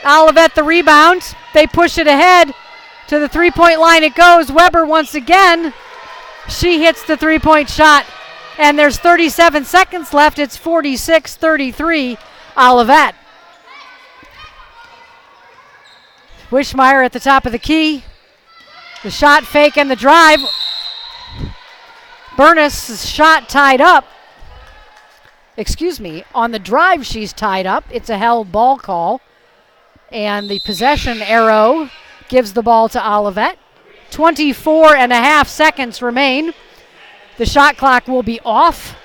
Olivet the rebound. They push it ahead. To the three-point line it goes. Weber once again. She hits the three-point shot. And there's 37 seconds left. It's 46-33 Olivet. Wischmeyer at the top of the key. The shot fake and the drive. Burness' shot tied up. Excuse me. On the drive she's tied up. It's a held ball call. And the possession arrow gives the ball to Olivet. 24 and a half seconds remain. The shot clock will be off.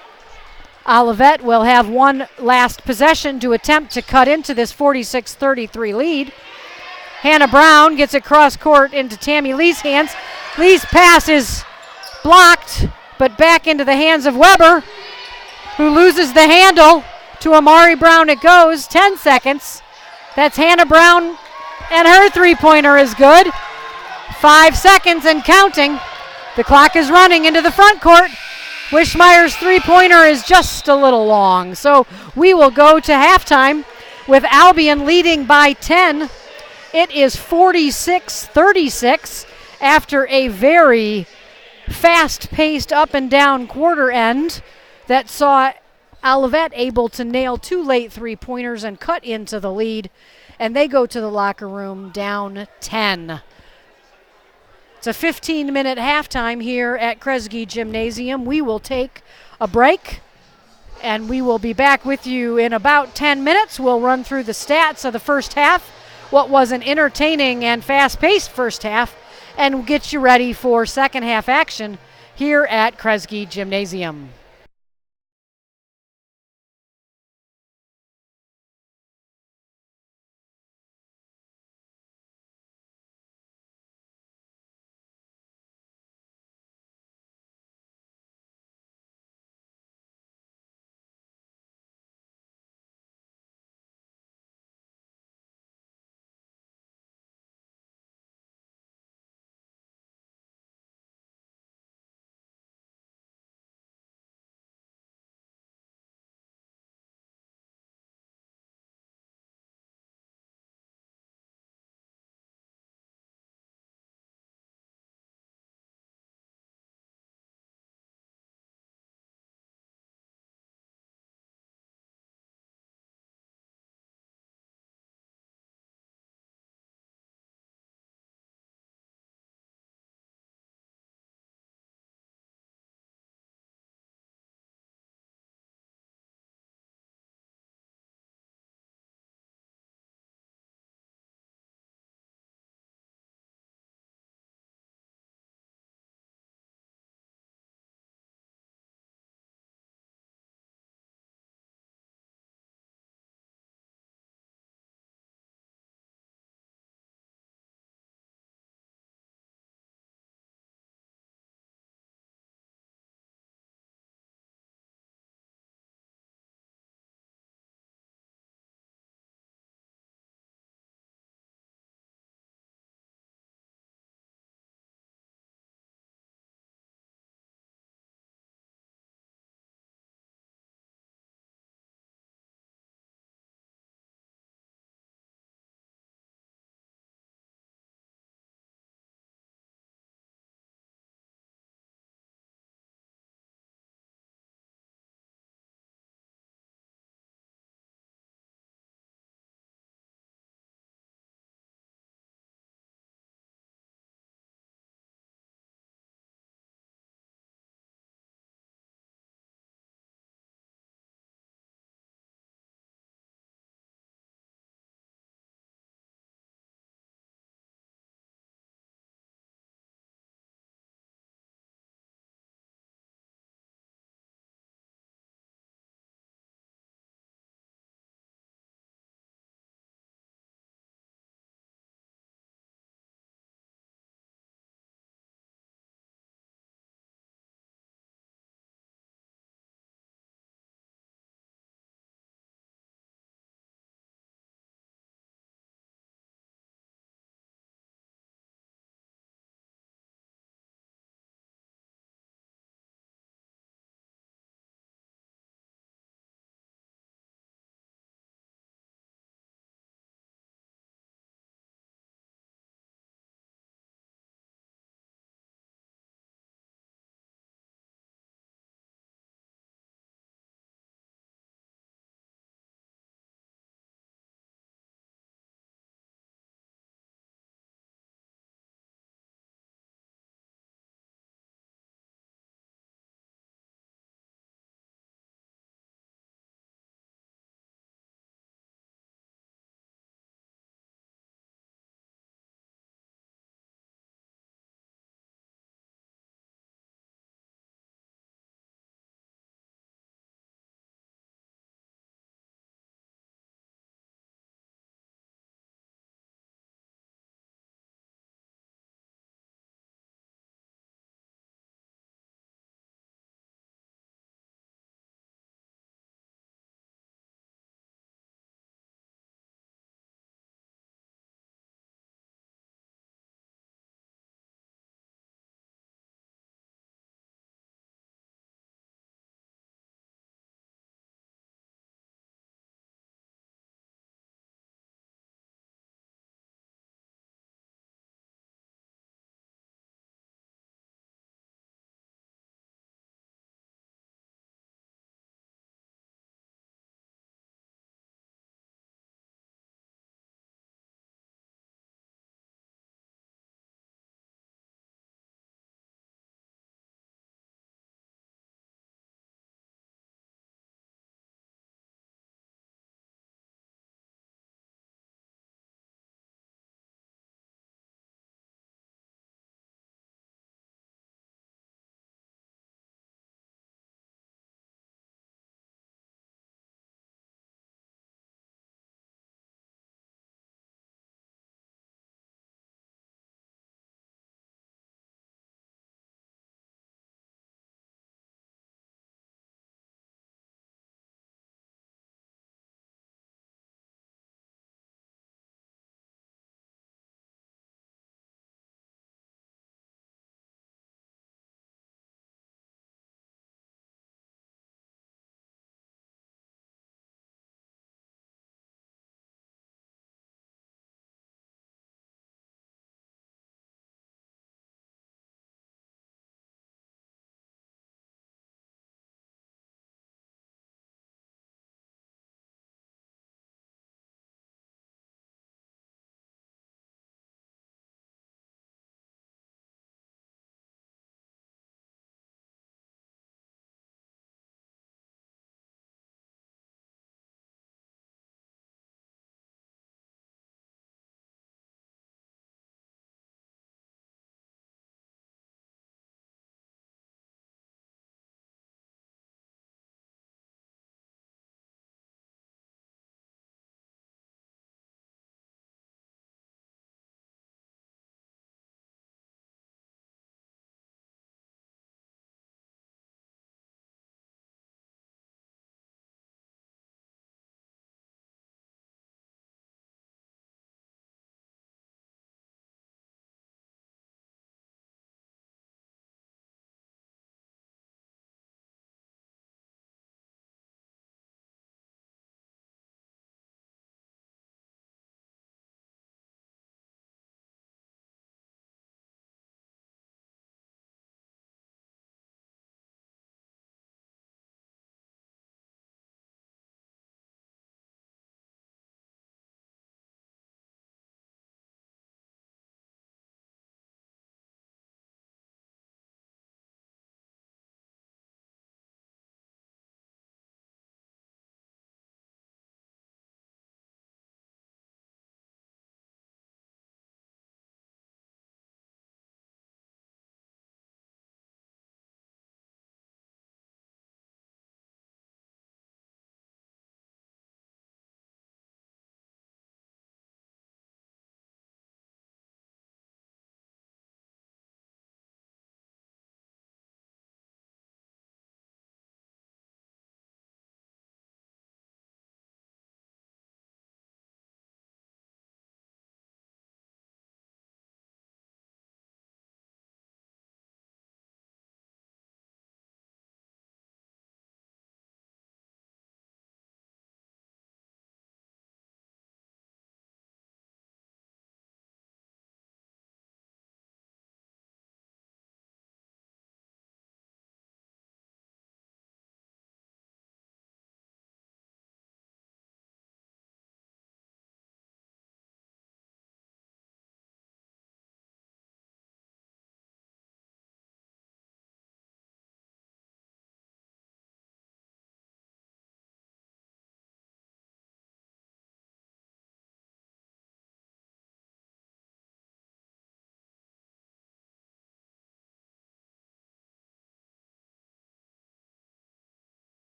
Olivet will have one last possession to attempt to cut into this 46-33 lead. Hannah Brown gets it cross court into Tammy Lee's hands. Lee's pass is blocked, but back into the hands of Weber, who loses the handle. To Amari Brown it goes. 10 seconds. That's Hannah Brown, and her three-pointer is good. 5 seconds and counting. The clock is running into the front court. Wischmeyer's three-pointer is just a little long. So we will go to halftime with Albion leading by 10. It is 46-36 after a very fast-paced up-and-down quarter end that saw Olivet able to nail 2 late three-pointers and cut into the lead. And they go to the locker room down 10. It's a 15-minute halftime here at Kresge Gymnasium. We will take a break, and we will be back with you in about 10 minutes. We'll run through the stats of the first half, what was an entertaining and fast-paced first half, and we'll get you ready for second half action here at Kresge Gymnasium.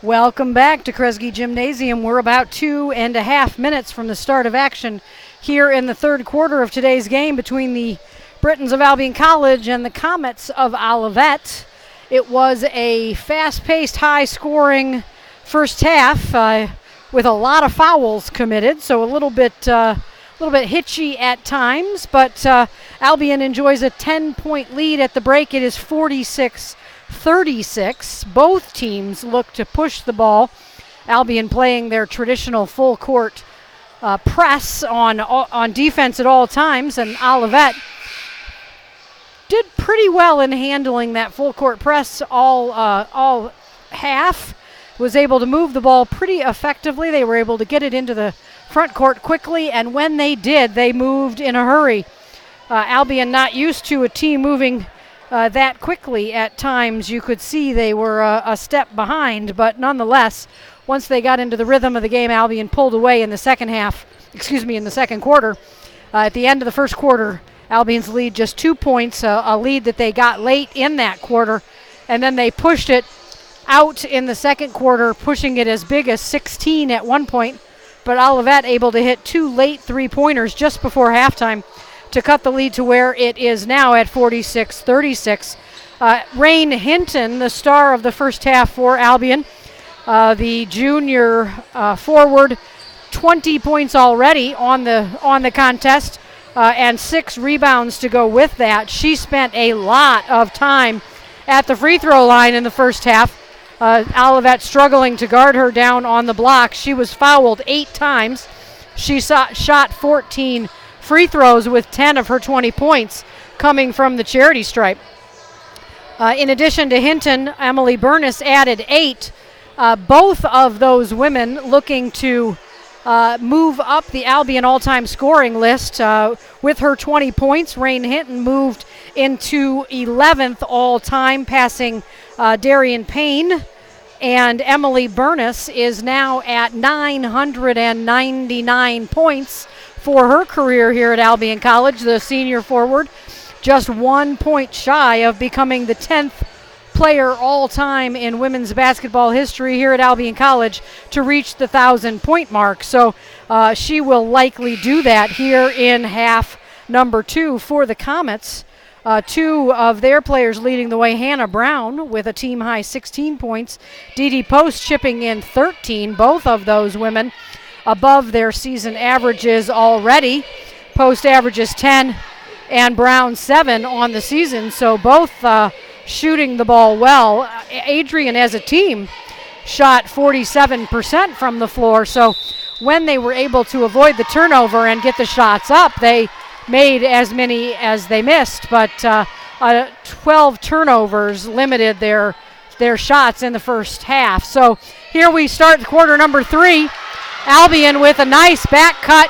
Welcome back to Kresge Gymnasium. We're about 2.5 minutes from the start of action here in the third quarter of today's game between the Britons of Albion College and the Comets of Olivet. It was a fast-paced, high-scoring first half with a lot of fouls committed, so a little bit hitchy at times, but Albion enjoys a 10-point lead at the break. It is 46-36. Both teams look to push the ball. Albion playing their traditional full court press on defense at all times, and Olivet did pretty well in handling that full court press all half. Was able to move the ball pretty effectively. They were able to get it into the front court quickly, and when they did, they moved in a hurry. Albion not used to a team moving that quickly at times. You could see they were a step behind, but nonetheless, once they got into the rhythm of the game, Albion pulled away in the second quarter. At the end of the first quarter, Albion's lead just 2 points, a lead that they got late in that quarter, and then they pushed it out in the second quarter, pushing it as big as 16 at one point, but Olivet able to hit 2 late three-pointers just before halftime to cut the lead to where it is now at 46-36. Rain Hinton, the star of the first half for Albion, the junior forward, 20 points already on the contest, and 6 rebounds to go with that. She spent a lot of time at the free throw line in the first half. Olivet struggling to guard her down on the block. She was fouled 8 times. She shot 14 free throws with 10 of her 20 points coming from the charity stripe. In addition to Hinton, Emily Burness added 8. Both of those women looking to move up the Albion all-time scoring list. With her 20 points, Rain Hinton moved into 11th all-time, passing Darian Payne. And Emily Burness is now at 999 points for her career here at Albion College, the senior forward, just 1 point shy of becoming the 10th player all-time in women's basketball history here at Albion College to reach the 1,000-point mark. So she will likely do that here in half number 2 for the Comets. 2 of their players leading the way, Hannah Brown with a team-high 16 points, Dee Post chipping in 13. Both of those women above their season averages already. Post averages 10 and Brown 7 on the season, so both shooting the ball well. Adrian as a team shot 47% from the floor, so when they were able to avoid the turnover and get the shots up, they made as many as they missed, but 12 turnovers limited their shots in the first half. So here we start quarter number 3. Albion with a nice back cut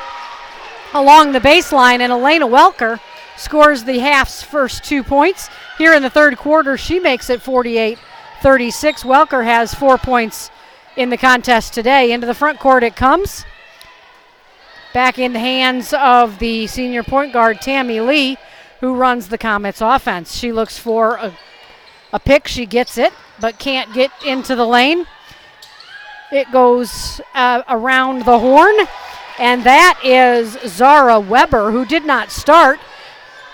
along the baseline, and Elena Welker scores the half's first 2 points. Here in the third quarter, she makes it 48-36. Welker has 4 points in the contest today. Into the front court it comes. Back in the hands of the senior point guard, Tammy Lee, who runs the Comets offense. She looks for a pick. She gets it, but can't get into the lane. It goes around the horn, and that is Zara Weber, who did not start,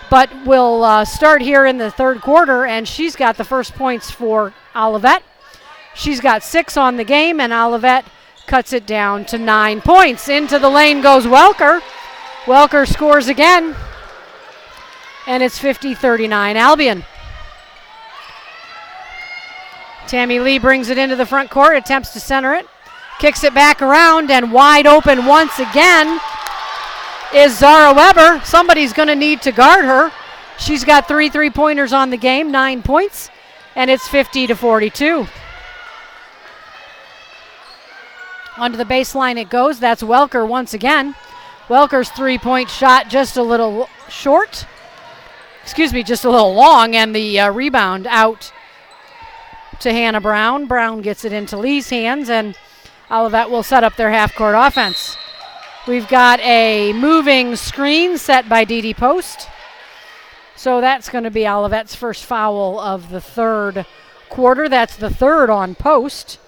but will start here in the third quarter, and she's got the first points for Olivet. She's got 6 on the game, and Olivet cuts it down to 9 points. Into the lane goes Welker. Welker scores again, and it's 50-39 Albion. Tammy Lee brings it into the front court, attempts to center it, kicks it back around, and wide open once again is Zara Weber. Somebody's going to need to guard her. She's got 3 three-pointers on the game, 9 points, and it's 50-42. Onto the baseline it goes. That's Welker once again. Welker's 3-point shot just a little short. Just a little long, and the rebound out to Hannah Brown. Brown gets it into Lee's hands, and Olivet will set up their half-court offense. We've got a moving screen set by Dee Post. So that's going to be Olivet's first foul of the third quarter. That's the third on Post.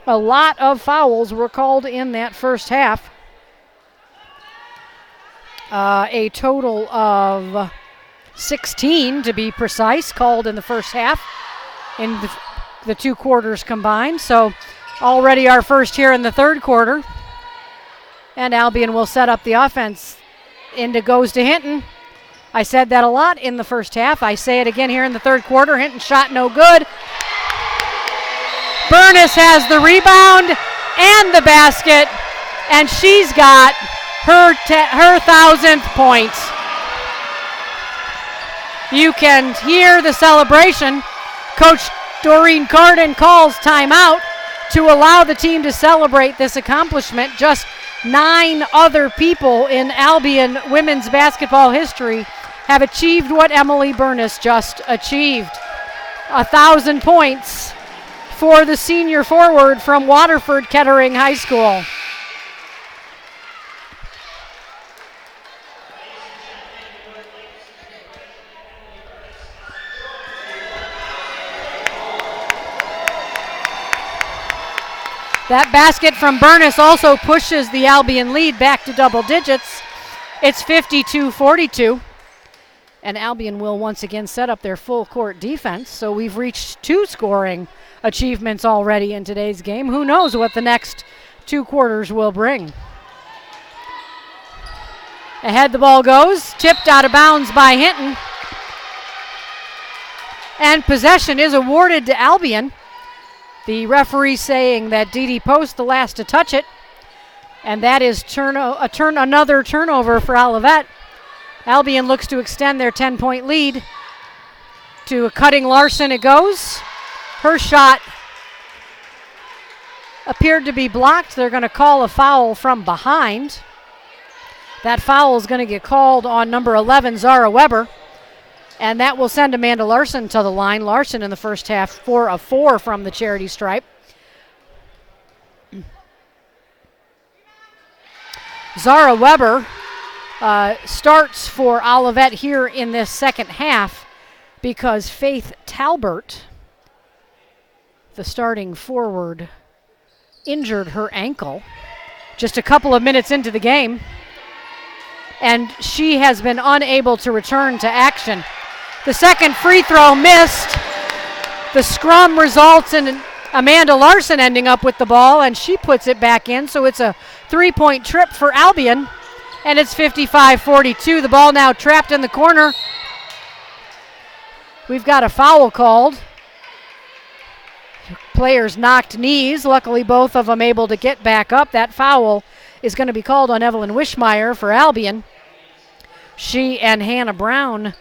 A lot of fouls were called in that first half. A total of 16, to be precise, called in the first half in the 2 quarters combined. So already our first here in the third quarter. And Albion will set up the offense. Into goes to Hinton. I said that a lot in the first half. I say it again here in the third quarter. Hinton shot no good. Burness has the rebound and the basket, and she's got her 1,000th point. You can hear the celebration. Coach Doreen Carden calls timeout to allow the team to celebrate this accomplishment. Just 9 other people in Albion women's basketball history have achieved what Emily Burness just achieved. 1,000 points for the senior forward from Waterford Kettering High School. That basket from Burness also pushes the Albion lead back to double digits. It's 52-42. And Albion will once again set up their full court defense. So we've reached 2 scoring achievements already in today's game. Who knows what the next 2 quarters will bring. Ahead the ball goes, tipped out of bounds by Hinton. And possession is awarded to Albion. The referee saying that Dee Post the last to touch it. And that is another turnover for Olivet. Albion looks to extend their 10-point lead. To a cutting Larson it goes. Her shot appeared to be blocked. They're going to call a foul from behind. That foul is going to get called on number 11, Zara Weber. And that will send Amanda Larson to the line. Larson in the first half 4 of 4 from the charity stripe. Zara Weber starts for Olivet here in this second half because Faith Talbert, the starting forward, injured her ankle just a couple of minutes into the game, and she has been unable to return to action. The second free throw missed. The scrum results in Amanda Larson ending up with the ball, and she puts it back in, so it's a 3-point trip for Albion. And it's 55-42. The ball now trapped in the corner. We've got a foul called. Players knocked knees. Luckily, both of them able to get back up. That foul is going to be called on Evelyn Wishmeyer for Albion. She and Hannah Brown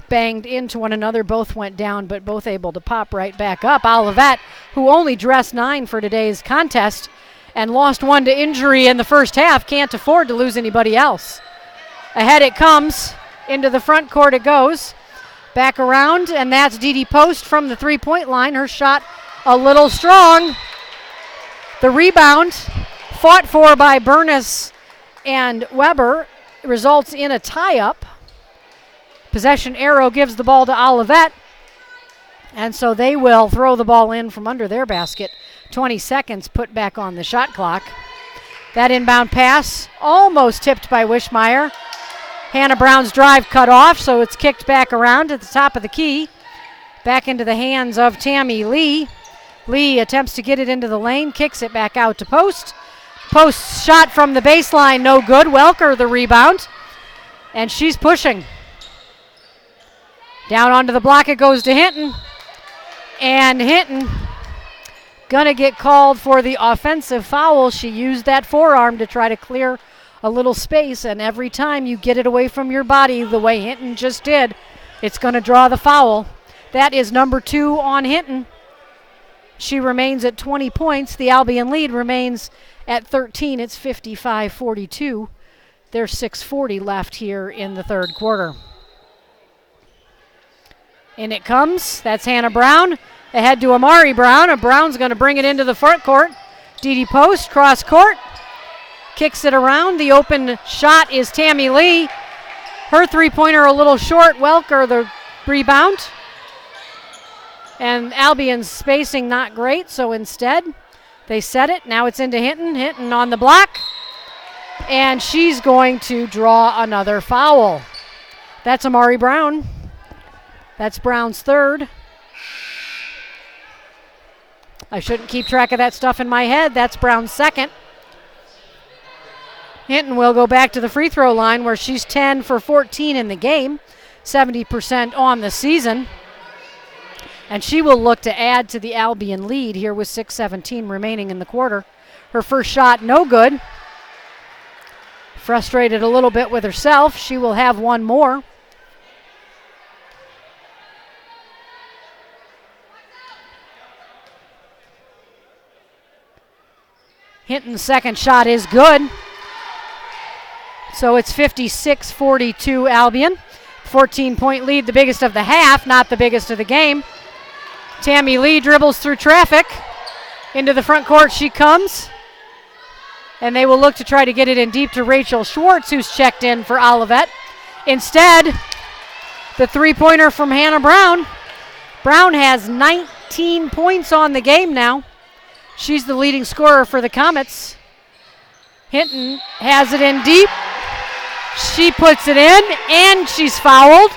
banged into one another. Both went down, but both able to pop right back up. Olivet, who only dressed 9 for today's contest, and lost 1 to injury in the first half, can't afford to lose anybody else. Ahead it comes. Into the front court it goes. Back around, and that's Dee Post from the 3-point line. Her shot a little strong. The rebound, fought for by Burness and Weber, results in a tie-up. Possession arrow gives the ball to Olivet, and so they will throw the ball in from under their basket. 20 seconds put back on the shot clock. That inbound pass almost tipped by Wishmeyer. Hannah Brown's drive cut off, so it's kicked back around at the top of the key. Back into the hands of Tammy Lee. Lee attempts to get it into the lane, kicks it back out to Post. Post shot from the baseline, no good. Welker the rebound, and she's pushing. Down onto the block it goes to Hinton. And Hinton gonna get called for the offensive foul. She used that forearm to try to clear a little space, and every time you get it away from your body the way Hinton just did, it's gonna draw the foul. That is number 2 on Hinton. She remains at 20 points. The Albion lead remains at 13. It's 55-42. There's 6:40 left here in the third quarter. In it comes. That's Hannah Brown. Ahead to Amari Brown. And Brown's going to bring it into the front court. Dee Post, cross court. Kicks it around. The open shot is Tammy Lee. Her three-pointer a little short. Welker the rebound. And Albion's spacing not great, so instead They set it. Now it's into Hinton. Hinton on the block. And she's going to draw another foul. That's Amari Brown. That's Brown's third. I shouldn't keep track of that stuff in my head. That's Brown's second. Hinton will go back to the free throw line where she's 10 for 14 in the game, 70% on the season. And she will look to add to the Albion lead here with 6:17 remaining in the quarter. Her first shot, no good. Frustrated a little bit with herself. She will have one more. Hinton's second shot is good. So it's 56-42 Albion. 14-point lead, the biggest of the half, not the biggest of the game. Tammy Lee dribbles through traffic. Into the front court she comes. And they will look to try to get it in deep to Rachel Schwartz, who's checked in for Olivet. Instead, the three-pointer from Hannah Brown. Brown has 19 points on the game now. She's the leading scorer for the Comets. Hinton has it in deep. She puts it in, and she's fouled.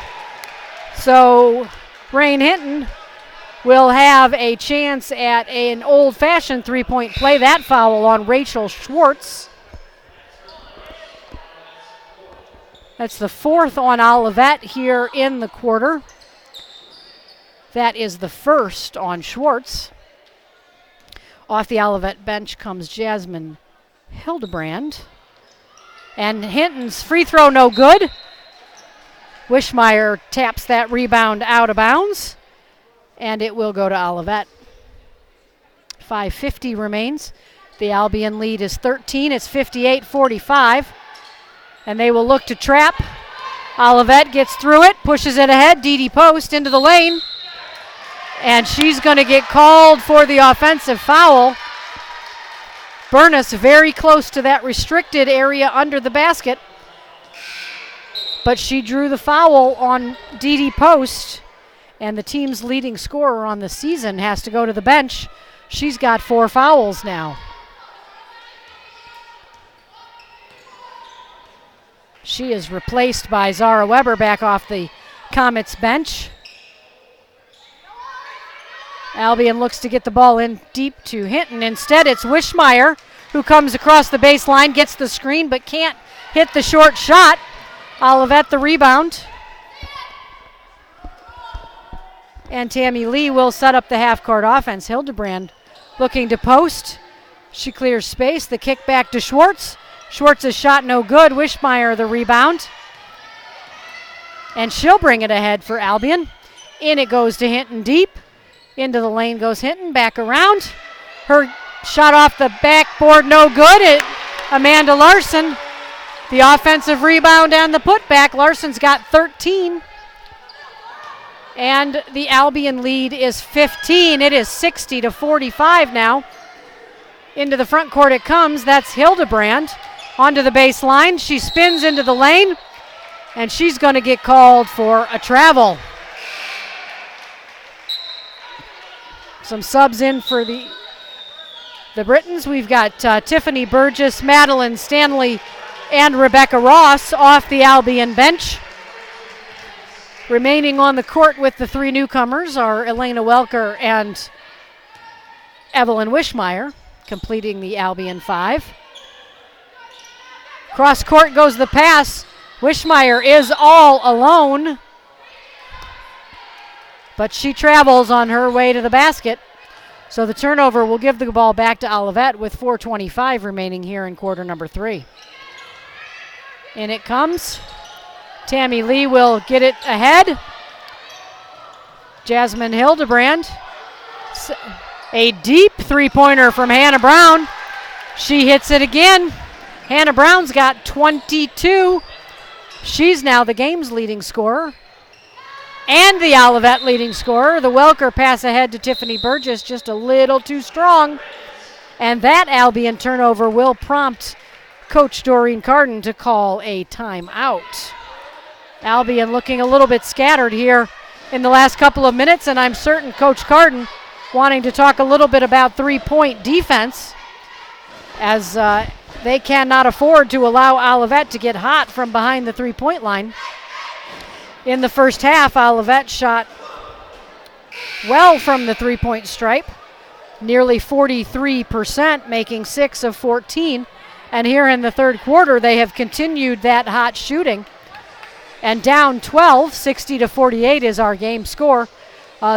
So Rain Hinton will have a chance at an old-fashioned three-point play. That foul on Rachel Schwartz. That's the fourth on Olivet here in the quarter. That is the first on Schwartz. Off the Olivet bench comes Jasmine Hildebrand. And Hinton's free throw no good. Wishmeyer taps that rebound out of bounds. And it will go to Olivet. 5:50 remains. The Albion lead is 13. It's 58-45. And they will look to trap. Olivet gets through it, pushes it ahead. Dee Dee Post into the lane. And she's going to get called for the offensive foul. Burness very close to that restricted area under the basket. But she drew the foul on Dee Dee Post. And the team's leading scorer on the season has to go to the bench. She's got 4 fouls now. She is replaced by Zara Weber back off the Comets bench. Albion looks to get the ball in deep to Hinton. Instead, it's Wishmeyer who comes across the baseline, gets the screen, but can't hit the short shot. Olivet the rebound. And Tammy Lee will set up the half-court offense. Hildebrand looking to post. She clears space. The kick back to Schwartz. Schwartz's shot no good. Wishmeyer the rebound. And she'll bring it ahead for Albion. In it goes to Hinton deep. Into the lane goes Hinton. Back around. Her shot off the backboard no good. Amanda Larson. The offensive rebound and the putback. Larson's got 13. And the Albion lead is 15. It is 60-45 now. Into the front court it comes. That's Hildebrand. Onto the baseline. She spins into the lane. And she's going to get called for a travel. Some subs in for the Britons. We've got Tiffany Burgess, Madeline Stanley, and Rebecca Ross off the Albion bench. Remaining on the court with the 3 newcomers are Elena Welker and Evelyn Wishmeyer, completing the Albion 5. Cross court goes the pass. Wishmeyer is all alone, but she travels on her way to the basket. So the turnover will give the ball back to Olivet with 4:25 remaining here in quarter number 3. In it comes. Tammy Lee will get it ahead. Jasmine Hildebrand. A deep three-pointer from Hannah Brown. She hits it again. Hannah Brown's got 22. She's now the game's leading scorer and the Olivet leading scorer. The Welker pass ahead to Tiffany Burgess just a little too strong. And that Albion turnover will prompt Coach Doreen Carden to call a timeout. Albion looking a little bit scattered here in the last couple of minutes, and I'm certain Coach Carden wanting to talk a little bit about three-point defense, as they cannot afford to allow Olivet to get hot from behind the three-point line. In the first half, Olivet shot well from the three-point stripe, nearly 43%, making 6 of 14. And here in the third quarter, they have continued that hot shooting. And down 12, 60-48 is our game score.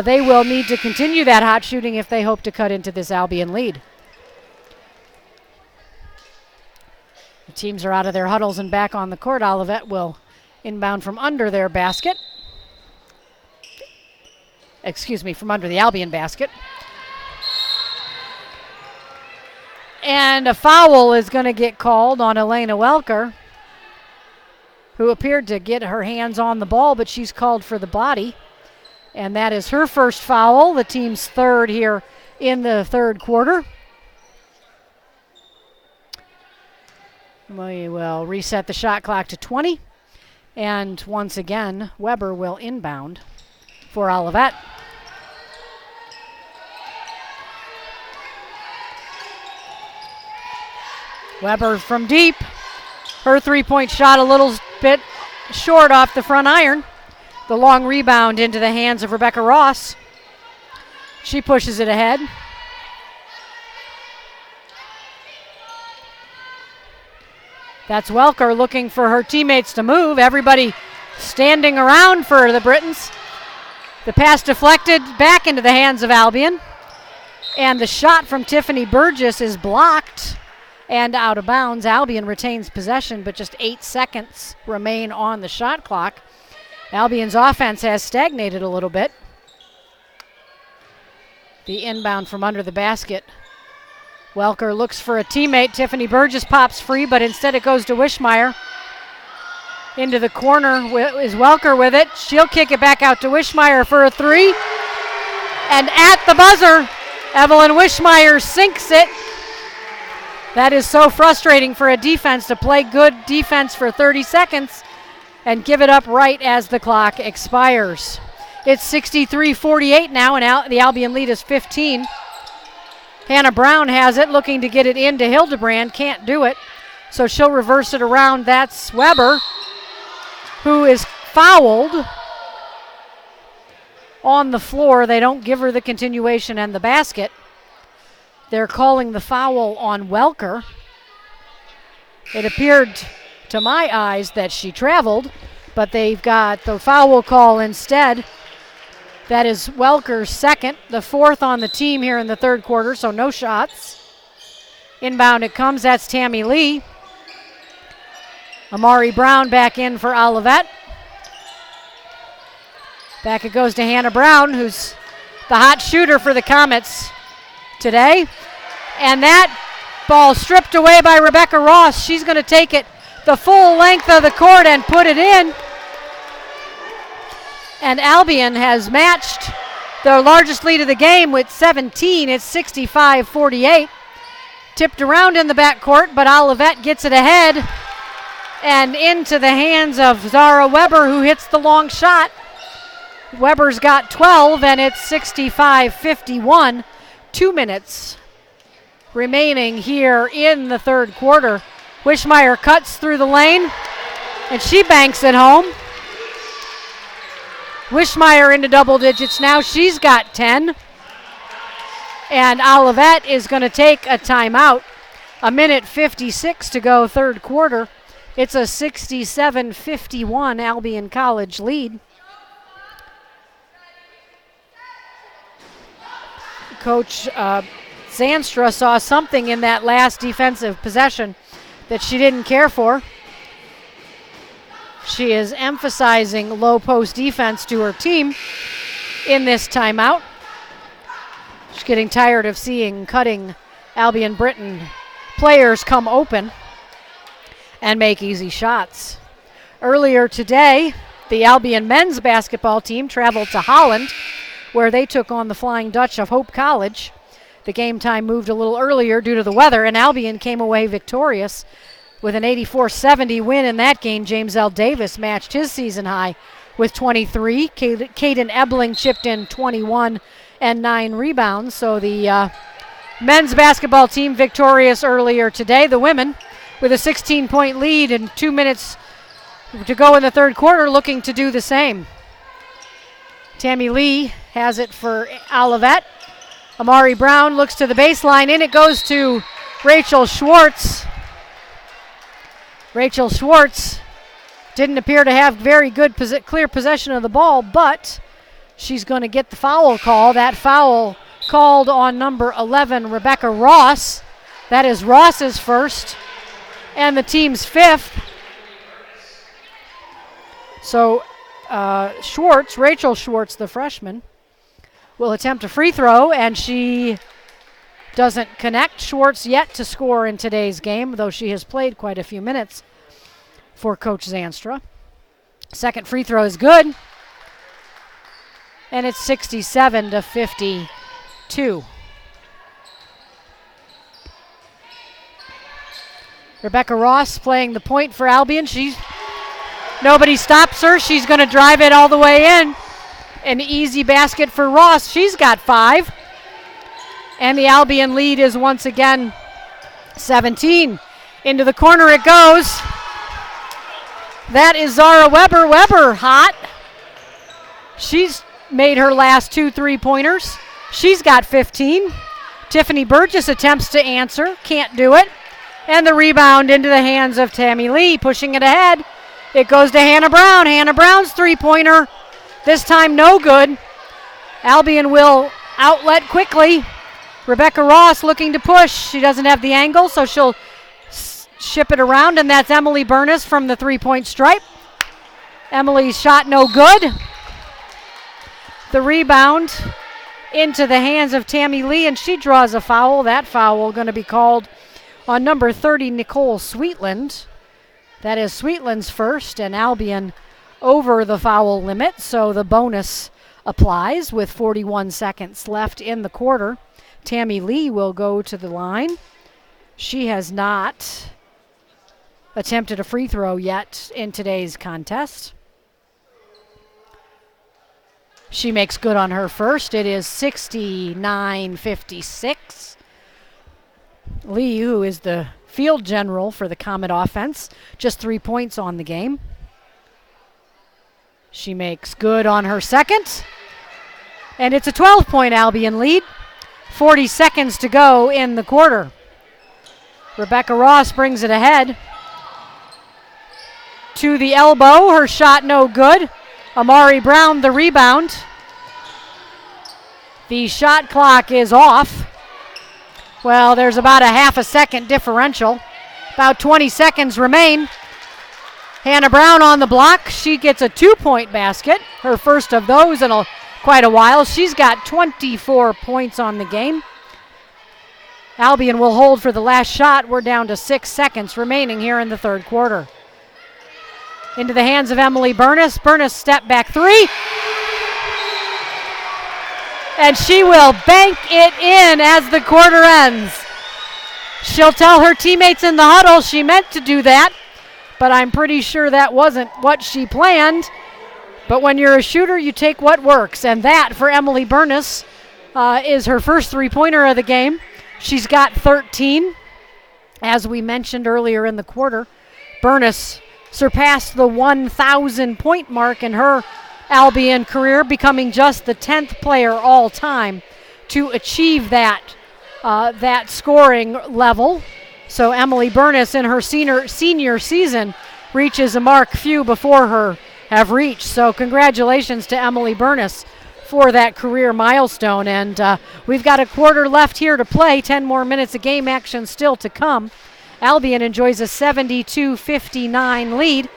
They will need to continue that hot shooting if they hope to cut into this Albion lead. The teams are out of their huddles and back on the court. Olivet will inbound from under their basket. Excuse me, from under the Albion basket. And a foul is going to get called on Elena Welker, who appeared to get her hands on the ball, but she's called for the body. And that is her first foul, the team's third here in the third quarter. We will reset the shot clock to 20. And once again, Weber will inbound for Olivet. Weber from deep. Her three-point shot a little bit short off the front iron. The long rebound into the hands of Rebecca Ross. She pushes it ahead. That's Welker looking for her teammates to move. Everybody standing around for the Britons. The pass deflected back into the hands of Albion. And the shot from Tiffany Burgess is blocked and out of bounds. Albion retains possession, but just 8 seconds remain on the shot clock. Albion's offense has stagnated a little bit. The inbound from under the basket. Welker looks for a teammate. Tiffany Burgess pops free, but instead it goes to Wishmeyer. Into the corner is Welker with it. She'll kick it back out to Wishmeyer for a three. And at the buzzer, Evelyn Wishmeyer sinks it. That is so frustrating for a defense to play good defense for 30 seconds and give it up right as the clock expires. It's 63-48 now, and the Albion lead is 15. Hannah Brown has it, looking to get it into Hildebrand. Can't do it, so she'll reverse it around. That's Weber, who is fouled on the floor. They don't give her the continuation and the basket. They're calling the foul on Welker. It appeared to my eyes that she traveled, but they've got the foul call instead. That is Welker's second, the fourth on the team here in the third quarter, so no shots. Inbound it comes, that's Tammy Lee. Amari Brown back in for Olivet. Back it goes to Hannah Brown, who's the hot shooter for the Comets today. And that ball stripped away by Rebecca Ross. She's going to take it the full length of the court and put it in. And Albion has matched their largest lead of the game with 17. It's 65-48. Tipped around in the backcourt, but Olivet gets it ahead and into the hands of Zara Weber, who hits the long shot. Weber's got 12, and it's 65-51. 2 minutes remaining here in the third quarter. Wishmeyer cuts through the lane, and she banks it home. Wishmeyer into double digits now. She's got 10. And Olivet is going to take a timeout. A minute 56 to go, third quarter. It's a 67-51 Albion College lead. Coach Zanstra saw something in that last defensive possession that she didn't care for. She is emphasizing low post defense to her team in this timeout. She's getting tired of seeing cutting Albion Britain players come open and make easy shots. Earlier today, the Albion men's basketball team traveled to Holland, where they took on the Flying Dutch of Hope College. The game time moved a little earlier due to the weather, and Albion came away victorious with an 84-70 win in that game. James L. Davis matched his season high with 23. Caden Ebling chipped in 21 and 9 rebounds. So the men's basketball team victorious earlier today. The women with a 16-point lead and 2 minutes to go in the third quarter, looking to do the same. Tammy Lee has it for Olivet. Amari Brown looks to the baseline. In it goes to Rachel Schwartz. Rachel Schwartz didn't appear to have very good clear possession of the ball, but she's going to get the foul call. That foul called on number 11, Rebecca Ross. That is Ross's first and the team's 5th. So Schwartz, Rachel Schwartz, the freshman, will attempt a free throw, and she doesn't connect. Schwartz yet to score in today's game, though she has played quite a few minutes for Coach Zanstra. Second free throw is good, and it's 67-52. Rebecca Ross playing the point for Albion. Nobody stops her. She's going to drive it all the way in. An easy basket for Ross. She's got 5. And the Albion lead is once again 17. Into the corner it goes. That is Zara Weber. Weber hot. She's made her last 2 3-pointers. She's got 15. Tiffany Burgess attempts to answer. Can't do it. And the rebound into the hands of Tammy Lee, pushing it ahead. It goes to Hannah Brown. Hannah Brown's 3-pointer. This time no good. Albion will outlet quickly. Rebecca Ross looking to push. She doesn't have the angle, so she'll ship it around, and that's Emily Burness from the 3-point stripe. Emily's shot no good. The rebound into the hands of Tammy Lee, and she draws a foul. That foul going to be called on number 30, Nicole Sweetland. That is Sweetland's first, and Albion over the foul limit, so the bonus applies with 41 seconds left in the quarter. Tammy Lee will go to the line. She has not attempted a free throw yet in today's contest. She makes good on her first. It is 69-56. Lee, who is the field general for the Comet offense, just 3 points on the game. She makes good on her second. And it's a 12-point Albion lead. 40 seconds to go in the quarter. Rebecca Ross brings it ahead. To the elbow, her shot no good. Amari Brown the rebound. The shot clock is off. Well, there's about a half a second differential. About 20 seconds remain. Hannah Brown on the block. She gets a 2-point basket, her first of those in quite a while. She's got 24 points on the game. Albion will hold for the last shot. We're down to 6 seconds remaining here in the third quarter. Into the hands of Emily Burness. Burness step back 3. And she will bank it in as the quarter ends. She'll tell her teammates in the huddle she meant to do that, but I'm pretty sure that wasn't what she planned. But when you're a shooter, you take what works, and that for Emily Burness is her first 3-pointer of the game. She's got 13. As we mentioned earlier in the quarter, Burness surpassed the 1,000-point mark in her Albion career, becoming just the 10th player all time to achieve that scoring level. So Emily Burness in her senior season reaches a mark few before her have reached. So congratulations to Emily Burness for that career milestone. And we've got a quarter left here to play, 10 more minutes of game action still to come. Albion enjoys a 72-59 lead.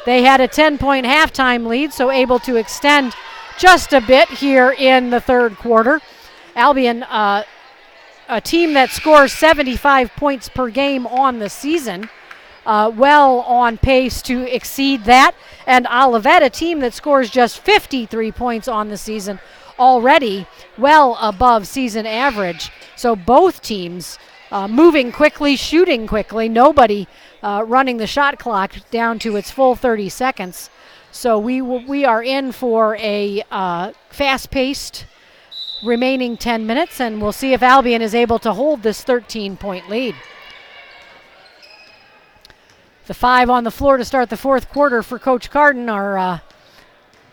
They had a 10-point halftime lead, so able to extend just a bit here in the third quarter. Albion, a team that scores 75 points per game on the season, well on pace to exceed that. And Olivet, a team that scores just 53 points on the season, already well above season average. So both teams moving quickly, shooting quickly, nobody running the shot clock down to its full 30 seconds. So we are in for a fast-paced remaining 10 minutes, and we'll see if Albion is able to hold this 13-point lead. The 5 on the floor to start the fourth quarter for Coach Carden are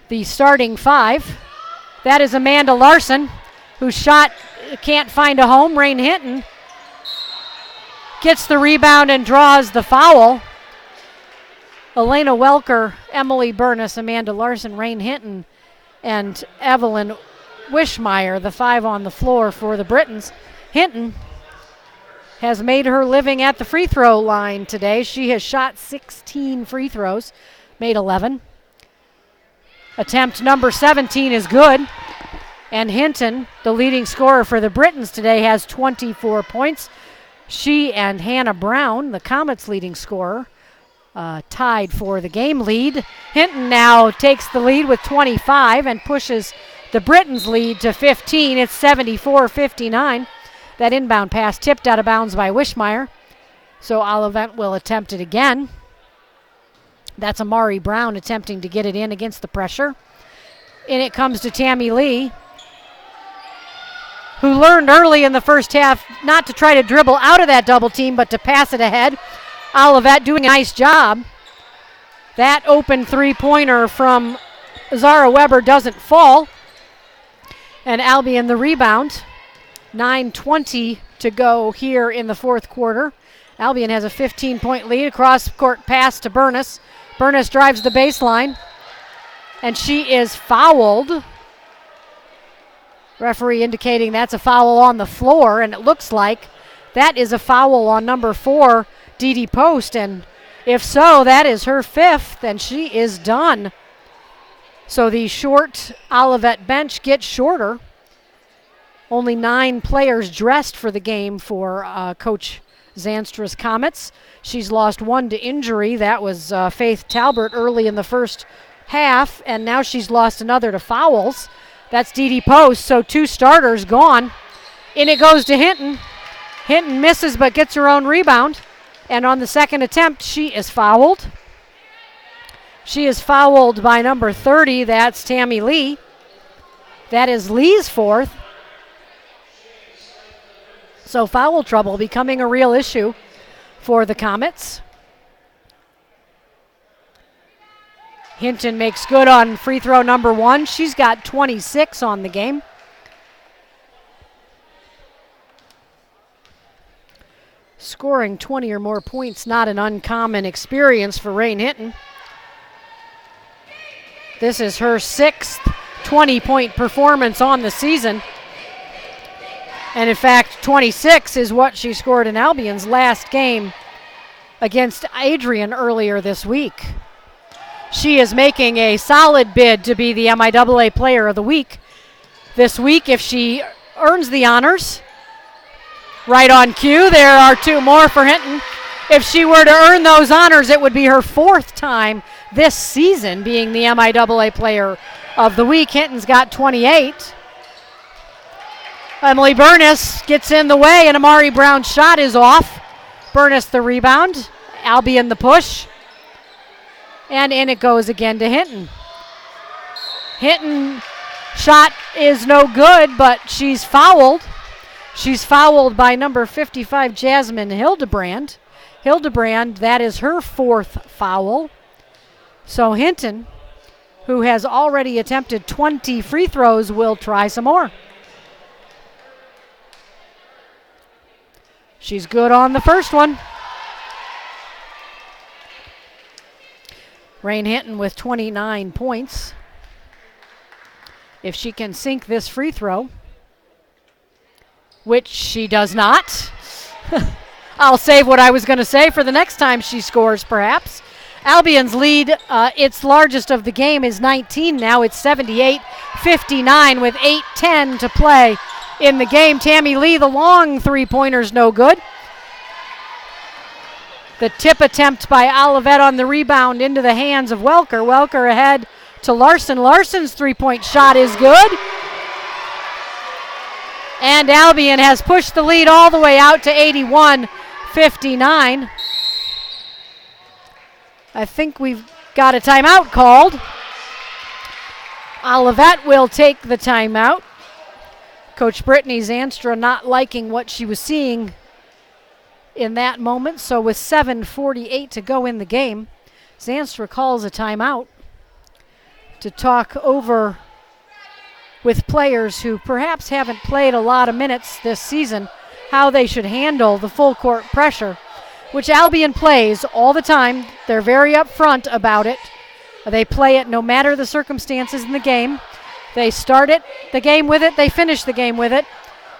the starting 5. That is Amanda Larson, whose shot can't find a home. Rain Hinton gets the rebound and draws the foul. Elena Welker, Emily Burness, Amanda Larson, Rain Hinton, and Evelyn Wishmeyer, the 5 on the floor for the Britons. Hinton has made her living at the free throw line today. She has shot 16 free throws, made 11. Attempt number 17 is good. And Hinton, the leading scorer for the Britons today, has 24 points. She and Hannah Brown, the Comets' leading scorer, tied for the game lead. Hinton now takes the lead with 25 and pushes the Britons' lead to 15. It's 74-59. That inbound pass tipped out of bounds by Wishmeyer. So Olivet will attempt it again. That's Amari Brown attempting to get it in against the pressure. In it comes to Tammy Lee, who learned early in the first half not to try to dribble out of that double team, but to pass it ahead. Olivet doing a nice job. That open three-pointer from Zara Weber doesn't fall. And Albion the rebound. 9:20 to go here in the fourth quarter. Albion has a 15-point lead. Cross-court pass to Burness. Burness drives the baseline, and she is fouled. Referee indicating that's a foul on the floor, and it looks like that is a foul on number 4, Dee Dee Post, and if so, that is her 5th, and she is done. So the short Olivet bench gets shorter. Only 9 players dressed for the game for Coach Zanstra's Comets. She's lost 1 to injury. That was Faith Talbert early in the first half, and now she's lost another to fouls. That's Dee Dee Post, so 2 starters gone. In it goes to Hinton. Hinton misses but gets her own rebound, and on the second attempt, she is fouled. She is fouled by number 30. That's Tammy Lee. That is Lee's 4th. So foul trouble becoming a real issue for the Comets. Hinton makes good on free throw number 1. She's got 26 on the game. Scoring 20 or more points, not an uncommon experience for Rain Hinton. This is her 6th 20-point performance on the season. And in fact, 26 is what she scored in Albion's last game against Adrian earlier this week. She is making a solid bid to be the MIAA Player of the Week this week if she earns the honors. Right on cue, there are 2 more for Hinton. If she were to earn those honors, it would be her 4th time this season being the MIAA Player of the Week. Hinton's got 28. Emily Burness gets in the way, and Amari Brown's shot is off. Burness the rebound. Albion the push. And in it goes again to Hinton. Hinton shot is no good, but she's fouled. She's fouled by number 55, Jasmine Hildebrand. Hildebrand, that is her 4th foul. So Hinton, who has already attempted 20 free throws, will try some more. She's good on the first one. Rain Hinton with 29 points. If she can sink this free throw, which she does not, I'll save what I was going to say for the next time she scores, perhaps. Albion's lead, its largest of the game, is 19 now. It's 78-59 with 8:10 to play in the game. Tammy Lee, the long three-pointer's no good. The tip attempt by Olivet on the rebound into the hands of Welker. Welker ahead to Larson. Larson's three-point shot is good. And Albion has pushed the lead all the way out to 81-59. I think we've got a timeout called. Olivet will take the timeout. Coach Brittany Zanstra not liking what she was seeing in that moment. So with 7:48 to go in the game, Zanstra calls a timeout to talk over with players who perhaps haven't played a lot of minutes this season how they should handle the full court pressure, which Albion plays all the time. They're very upfront about it. They play it no matter the circumstances in the game. They start the game with it, they finish the game with it.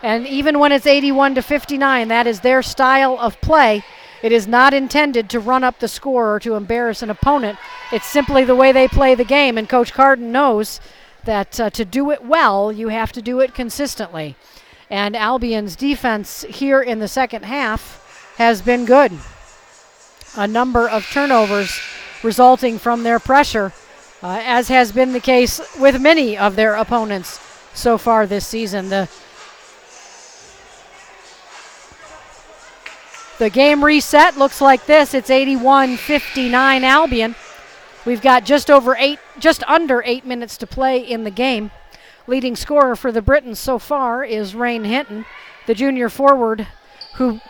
And even when it's 81-59, that is their style of play. It is not intended to run up the score or to embarrass an opponent. It's simply the way they play the game, and Coach Carden knows that to do it well, you have to do it consistently. And Albion's defense here in the second half has been good. A number of turnovers resulting from their pressure, as has been the case with many of their opponents so far this season. The game reset looks like this. It's 81-59 Albion. We've got just under 8 minutes to play in the game. Leading scorer for the Britons so far is Rain Hinton, the junior forward who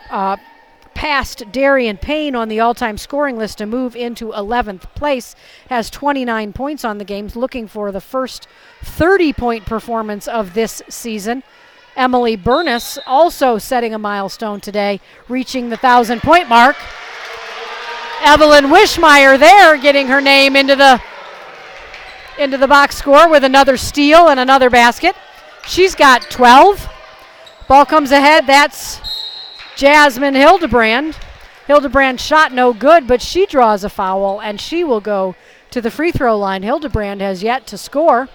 passed Darian Payne on the all-time scoring list to move into 11th place, has 29 points on the game, looking for the first 30-point performance of this season. Emily Burness also setting a milestone today, reaching the 1,000-point mark. Evelyn Wishmeyer there getting her name into the box score with another steal and another basket. She's got 12. Ball comes ahead. That's Jasmine Hildebrand. Hildebrand shot no good, but she draws a foul, and she will go to the free throw line. Hildebrand has yet to score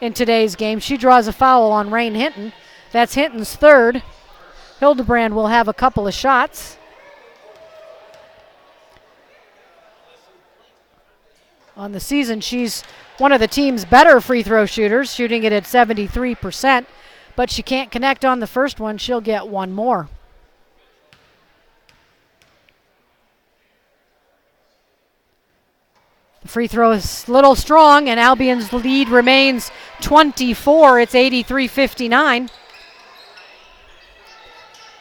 in today's game. She draws a foul on Rain Hinton. That's Hinton's third. Hildebrand will have a couple of shots. On the season, she's one of the team's better free throw shooters, shooting it at 73%, but she can't connect on the first one. She'll get one more. The free throw is a little strong, and Albion's lead remains 24. It's 83-59.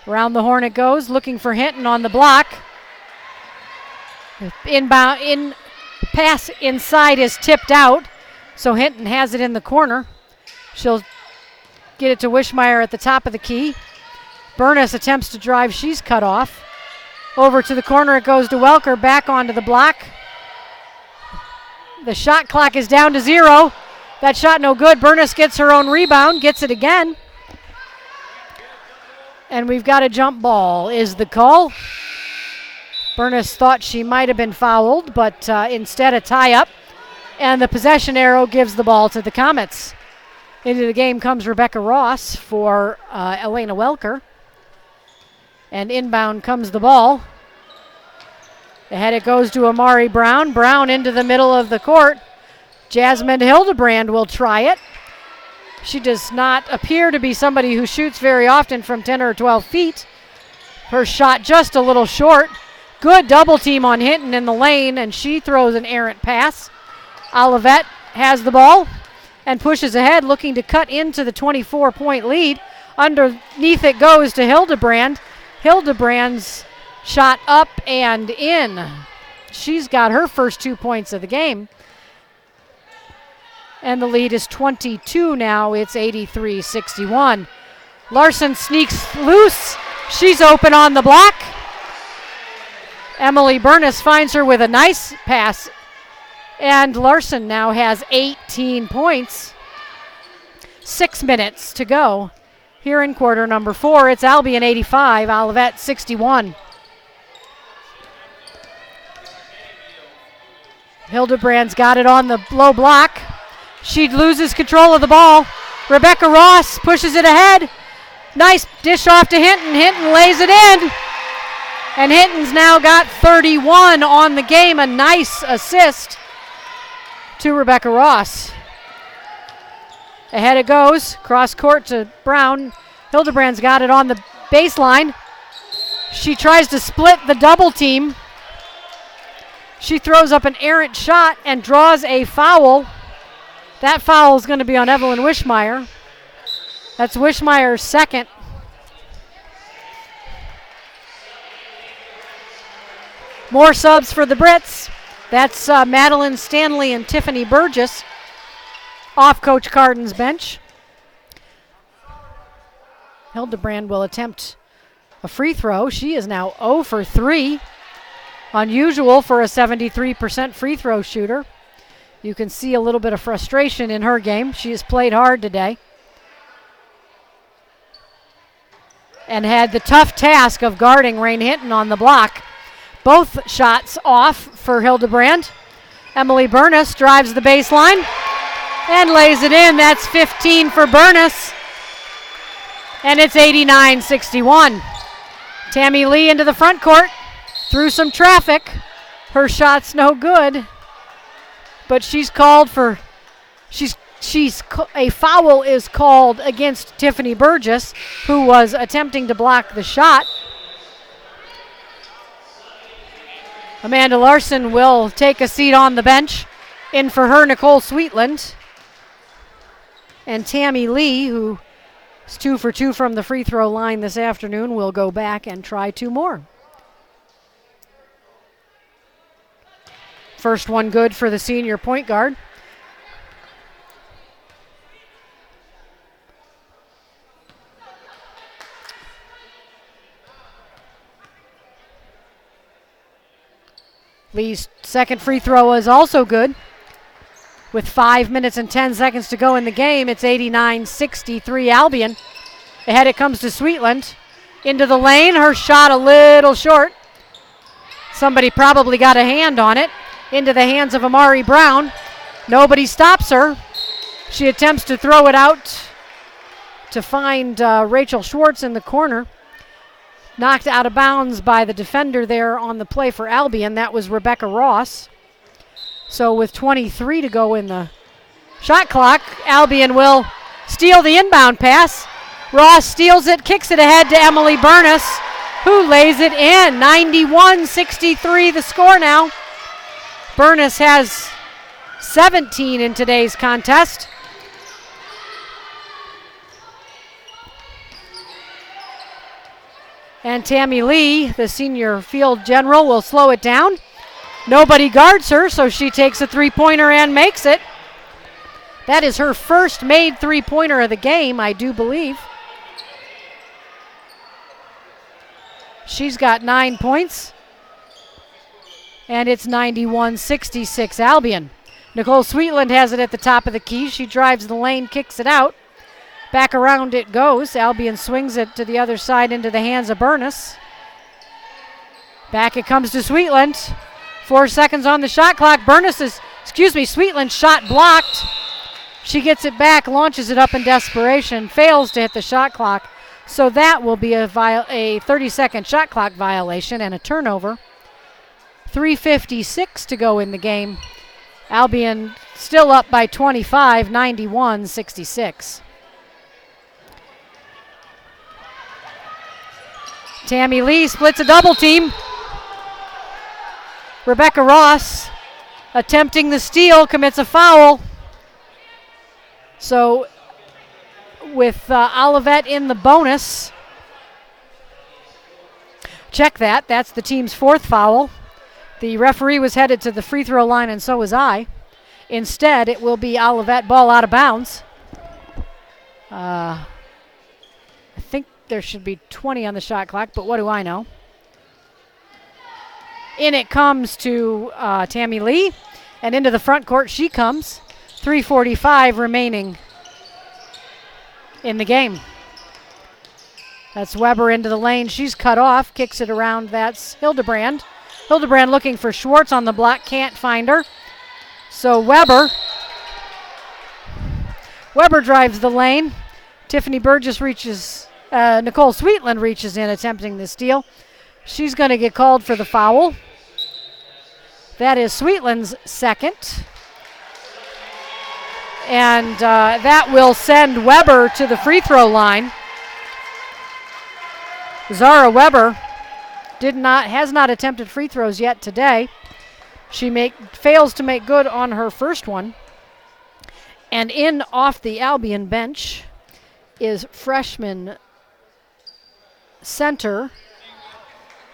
Around the horn it goes, looking for Hinton on the block. Pass inside is tipped out, so Hinton has it in the corner. She'll get it to Wishmeyer at the top of the key. Burness attempts to drive. She's cut off. Over to the corner it goes to Welker, back onto the block. The shot clock is down to 0. That shot no good. Burness gets her own rebound, gets it again. And we've got a jump ball is the call. Burness thought she might have been fouled, but instead a tie-up. And the possession arrow gives the ball to the Comets. Into the game comes Rebecca Ross for Elena Welker. And inbound comes the ball. Ahead it goes to Amari Brown. Brown into the middle of the court. Jasmine Hildebrand will try it. She does not appear to be somebody who shoots very often from 10 or 12 feet. Her shot just a little short. Good double team on Hinton in the lane, and she throws an errant pass. Olivet has the ball and pushes ahead, looking to cut into the 24-point lead. Underneath it goes to Hildebrand. Hildebrand's shot up and in. She's got her first 2 points of the game. And the lead is 22 now. It's 83-61. Larson sneaks loose. She's open on the block. Emily Burness finds her with a nice pass. And Larson now has 18 points. 6 minutes to go here in quarter number 4. It's Albion 85, Olivet 61. Hildebrand's got it on the low block. She loses control of the ball. Rebecca Ross pushes it ahead. Nice dish off to Hinton. Hinton lays it in. And Hinton's now got 31 on the game. A nice assist to Rebecca Ross. Ahead it goes. Cross court to Brown. Hildebrand's got it on the baseline. She tries to split the double team. She throws up an errant shot and draws a foul. That foul is going to be on Evelyn Wishmeyer. That's Wishmeyer's second. More subs for the Brits. That's Madeline Stanley and Tiffany Burgess off Coach Cardin's bench. Hildebrand will attempt a free throw. She is now 0 for 3. Unusual for a 73% free throw shooter. You can see a little bit of frustration in her game. She has played hard today and had the tough task of guarding Rain Hinton on the block. Both shots off for Hildebrand. Emily Burness drives the baseline and lays it in. That's 15 for Burness. And it's 89-61. Tammy Lee into the front court through some traffic. Her shot's no good. But she's called for, a foul is called against Tiffany Burgess, who was attempting to block the shot. Amanda Larson will take a seat on the bench. In for her, Nicole Sweetland. And Tammy Lee, who is 2 for 2 from the free throw line this afternoon, will go back and try 2 more. First one good for the senior point guard. Lee's second free throw is also good. With 5 minutes and 10 seconds to go in the game, it's 89-63 Albion. Ahead it comes to Sweetland. Into the lane, her shot a little short. Somebody probably got a hand on it. Into the hands of Amari Brown. Nobody stops her. She attempts to throw it out to find Rachel Schwartz in the corner. Knocked out of bounds by the defender there on the play for Albion. That was Rebecca Ross. So with 23 to go in the shot clock, Albion will steal the inbound pass. Ross steals it, kicks it ahead to Emily Burness, who lays it in. 91-63 the score now. Burness has 17 in today's contest. And Tammy Lee, the senior field general, will slow it down. Nobody guards her, so she takes a three-pointer and makes it. That is her first made three-pointer of the game, I do believe. She's got 9 points. And it's 91-66 Albion. Nicole Sweetland has it at the top of the key. She drives the lane, kicks it out. Back around it goes. Albion swings it to the other side into the hands of Burness. Back it comes to Sweetland. 4 seconds on the shot clock. Sweetland's shot blocked. She gets it back, launches it up in desperation, fails to hit the shot clock. So that will be a 30-second shot clock violation and a turnover. 3:56 to go in the game. Albion still up by 25, 91-66. Tammy Lee splits a double team. Rebecca Ross attempting the steal, commits a foul. So with Olivet in the bonus, check that. That's the team's 4th foul. The referee was headed to the free throw line, and so was I. Instead, it will be Olivet ball out of bounds. I think there should be 20 on the shot clock, but what do I know? In it comes to Tammy Lee, and into the front court she comes. 3:45 remaining in the game. That's Weber into the lane. She's cut off, kicks it around. That's Hildebrand. Hildebrand looking for Schwartz on the block, can't find her. So Weber drives the lane. Tiffany Burgess reaches, Nicole Sweetland reaches in, attempting the steal. She's going to get called for the foul. That is Sweetland's second. And that will send Weber to the free throw line. Zara Weber has not attempted free throws yet today. She fails to make good on her first one. And in off the Albion bench is freshman center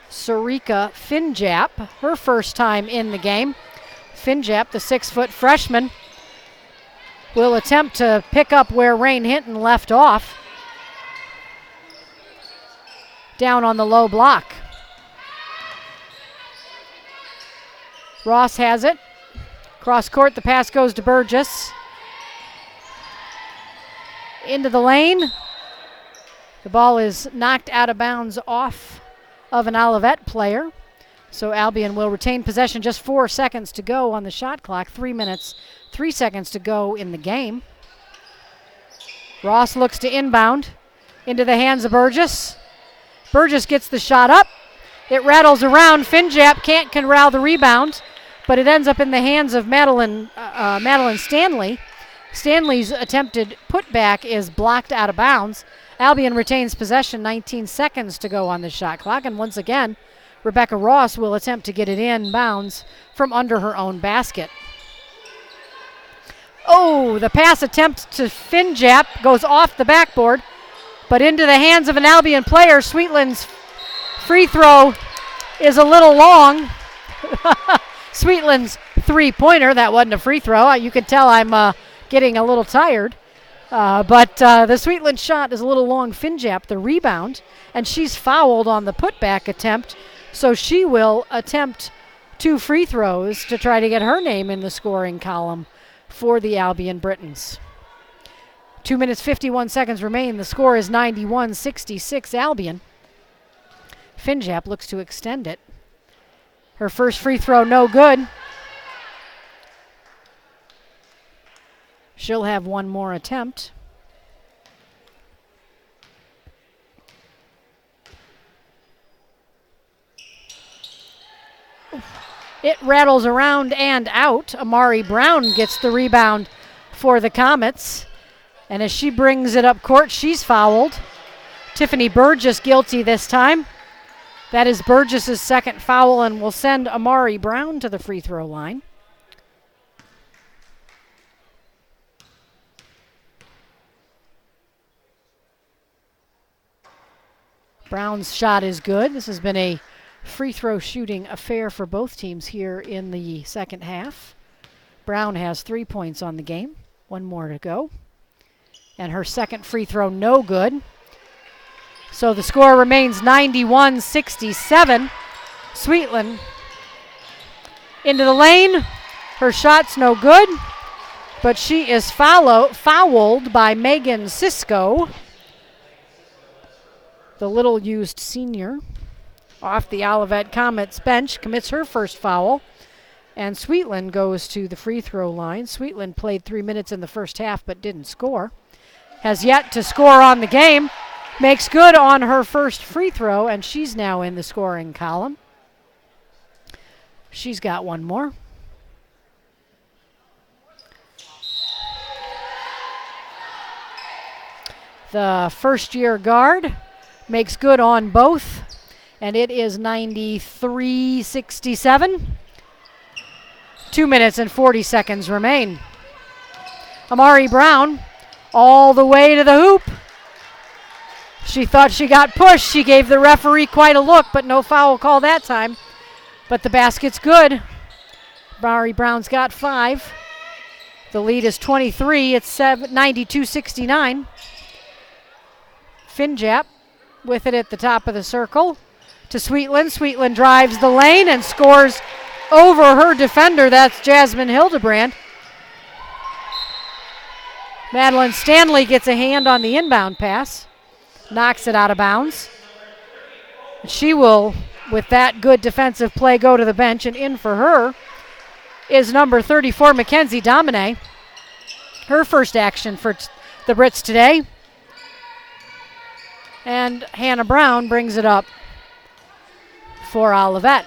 Sarika Finjap, her first time in the game. Finjap, the 6-foot freshman, will attempt to pick up where Rain Hinton left off. Down on the low block. Ross has it. Cross court, the pass goes to Burgess. Into the lane. The ball is knocked out of bounds off of an Olivet player. So Albion will retain possession. Just 4 seconds to go on the shot clock. 3 minutes, 3 seconds to go in the game. Ross looks to inbound into the hands of Burgess. Burgess gets the shot up. It rattles around. Finjap can't corral the rebound, but it ends up in the hands of Madeline Stanley. Stanley's attempted putback is blocked out of bounds. Albion retains possession, 19 seconds to go on the shot clock, and once again, Rebecca Ross will attempt to get it in bounds from under her own basket. Oh, the pass attempt to Finjap goes off the backboard, but into the hands of an Albion player. Sweetland's free throw is a little long. Sweetland's three-pointer, that wasn't a free throw. You can tell I'm getting a little tired. But the Sweetland shot is a little long. Finjap, the rebound, and she's fouled on the putback attempt, so she will attempt 2 free throws to try to get her name in the scoring column for the Albion Britons. 2 minutes, 51 seconds remain. The score is 91-66 Albion. Finjap looks to extend it. Her first free throw, no good. She'll have one more attempt. It rattles around and out. Amari Brown gets the rebound for the Comets. And as she brings it up court, she's fouled. Tiffany Burgess guilty this time. That is Burgess's second foul and will send Amari Brown to the free throw line. Brown's shot is good. This has been a free throw shooting affair for both teams here in the second half. Brown has 3 points on the game. One more to go. And her second free throw, no good. So the score remains 91-67. Sweetland into the lane. Her shot's no good, but she is fouled by Megan Cisco, the little used senior, off the Olivet Comets bench, commits her first foul. And Sweetland goes to the free throw line. Sweetland played 3 minutes in the first half but didn't score. Has yet to score on the game. Makes good on her first free throw, and she's now in the scoring column. She's got one more. The first-year guard makes good on both, and it is 93-67. 2 minutes and 40 seconds remain. Amari Brown all the way to the hoop. She thought she got pushed. She gave the referee quite a look, but no foul call that time. But the basket's good. Amari Brown's got 5. The lead is 23. It's 92-69. Finjap with it at the top of the circle to Sweetland. Sweetland drives the lane and scores over her defender. That's Jasmine Hildebrand. Madeline Stanley gets a hand on the inbound pass. Knocks it out of bounds. She will, with that good defensive play, go to the bench, and in for her is number 34, Mackenzie Domine. Her first action for the Brits today. And Hannah Brown brings it up for Olivet.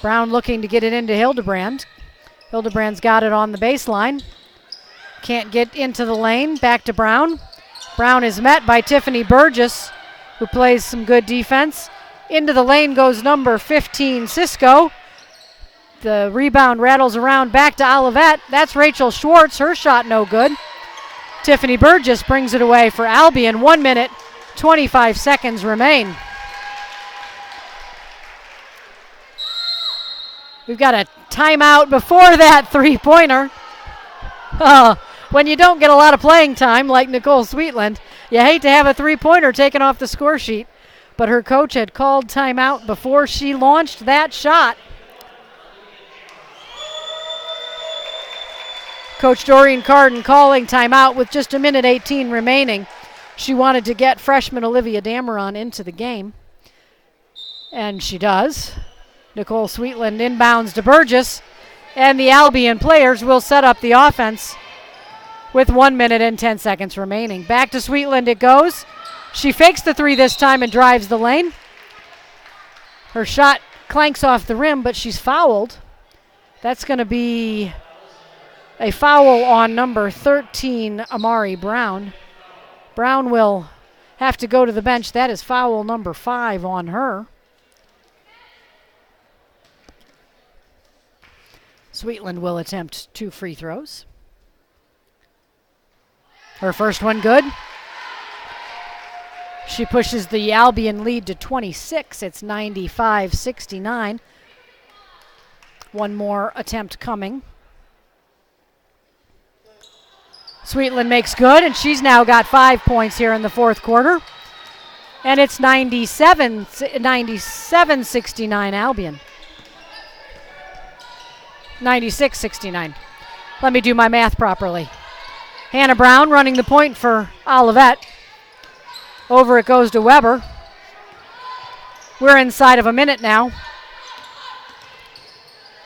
Brown looking to get it into Hildebrand. Hildebrand's got it on the baseline. Can't get into the lane. Back to Brown. Brown is met by Tiffany Burgess, who plays some good defense. Into the lane goes number 15, Cisco. The rebound rattles around back to Olivet. That's Rachel Schwartz. Her shot no good. Tiffany Burgess brings it away for Albion. 1 minute, 25 seconds remain. We've got a timeout before that three-pointer. When you don't get a lot of playing time like Nicole Sweetland, you hate to have a three-pointer taken off the score sheet. But her coach had called timeout before she launched that shot. Coach Doreen Carden calling timeout with just 1:18 remaining. She wanted to get freshman Olivia Dameron into the game. And she does. Nicole Sweetland inbounds to Burgess. And the Albion players will set up the offense with 1 minute and 10 seconds remaining. Back to Sweetland it goes. She fakes the three this time and drives the lane. Her shot clanks off the rim, but she's fouled. That's going to be a foul on number 13, Amari Brown. Brown will have to go to the bench. That is foul number 5 on her. Sweetland will attempt 2 free throws. Her first one good. She pushes the Albion lead to 26. It's 95-69. One more attempt coming. Sweetland makes good, and she's now got 5 points here in the fourth quarter. And it's 97-69 Albion. 96-69. Let me do my math properly. Hannah Brown running the point for Olivet. Over it goes to Weber. We're inside of a minute now.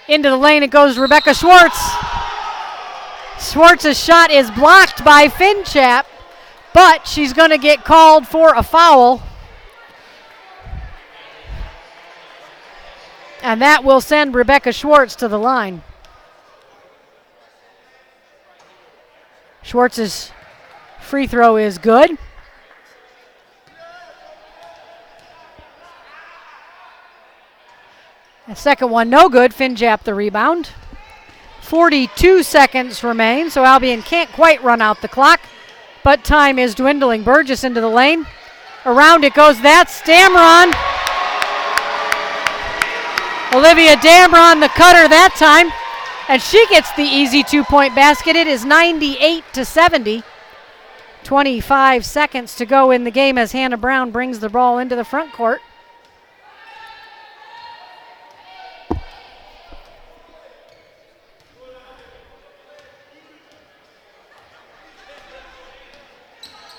Into the lane it goes Rebecca Schwartz. Schwartz's shot is blocked by Finchap, but she's going to get called for a foul. And that will send Rebecca Schwartz to the line. Schwartz's free throw is good. The second one no good. Finjap the rebound. 42 seconds remain, so Albion can't quite run out the clock, but time is dwindling. Burgess into the lane. Around it goes. That's Dameron. Olivia Dameron, the cutter that time, and she gets the easy 2-point basket. It is 98-70. 25 seconds to go in the game as Hannah Brown brings the ball into the front court.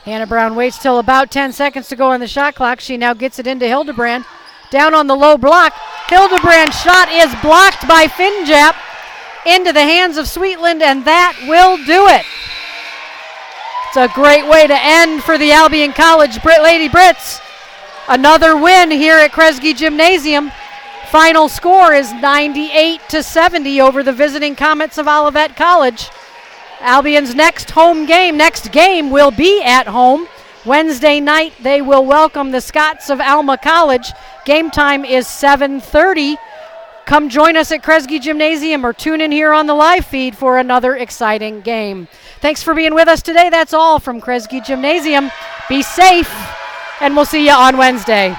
Hannah Brown waits till about 10 seconds to go on the shot clock. She now gets it into Hildebrand. Down on the low block. Hildebrand's shot is blocked by Finjap into the hands of Sweetland, and that will do it. It's a great way to end for the Albion College Lady Brits. Another win here at Kresge Gymnasium. Final score is 98-70 over the visiting Comets of Olivet College. Albion's next game will be at home. Wednesday night, they will welcome the Scots of Alma College. Game time is 7:30. Come join us at Kresge Gymnasium or tune in here on the live feed for another exciting game. Thanks for being with us today. That's all from Kresge Gymnasium. Be safe, and we'll see you on Wednesday.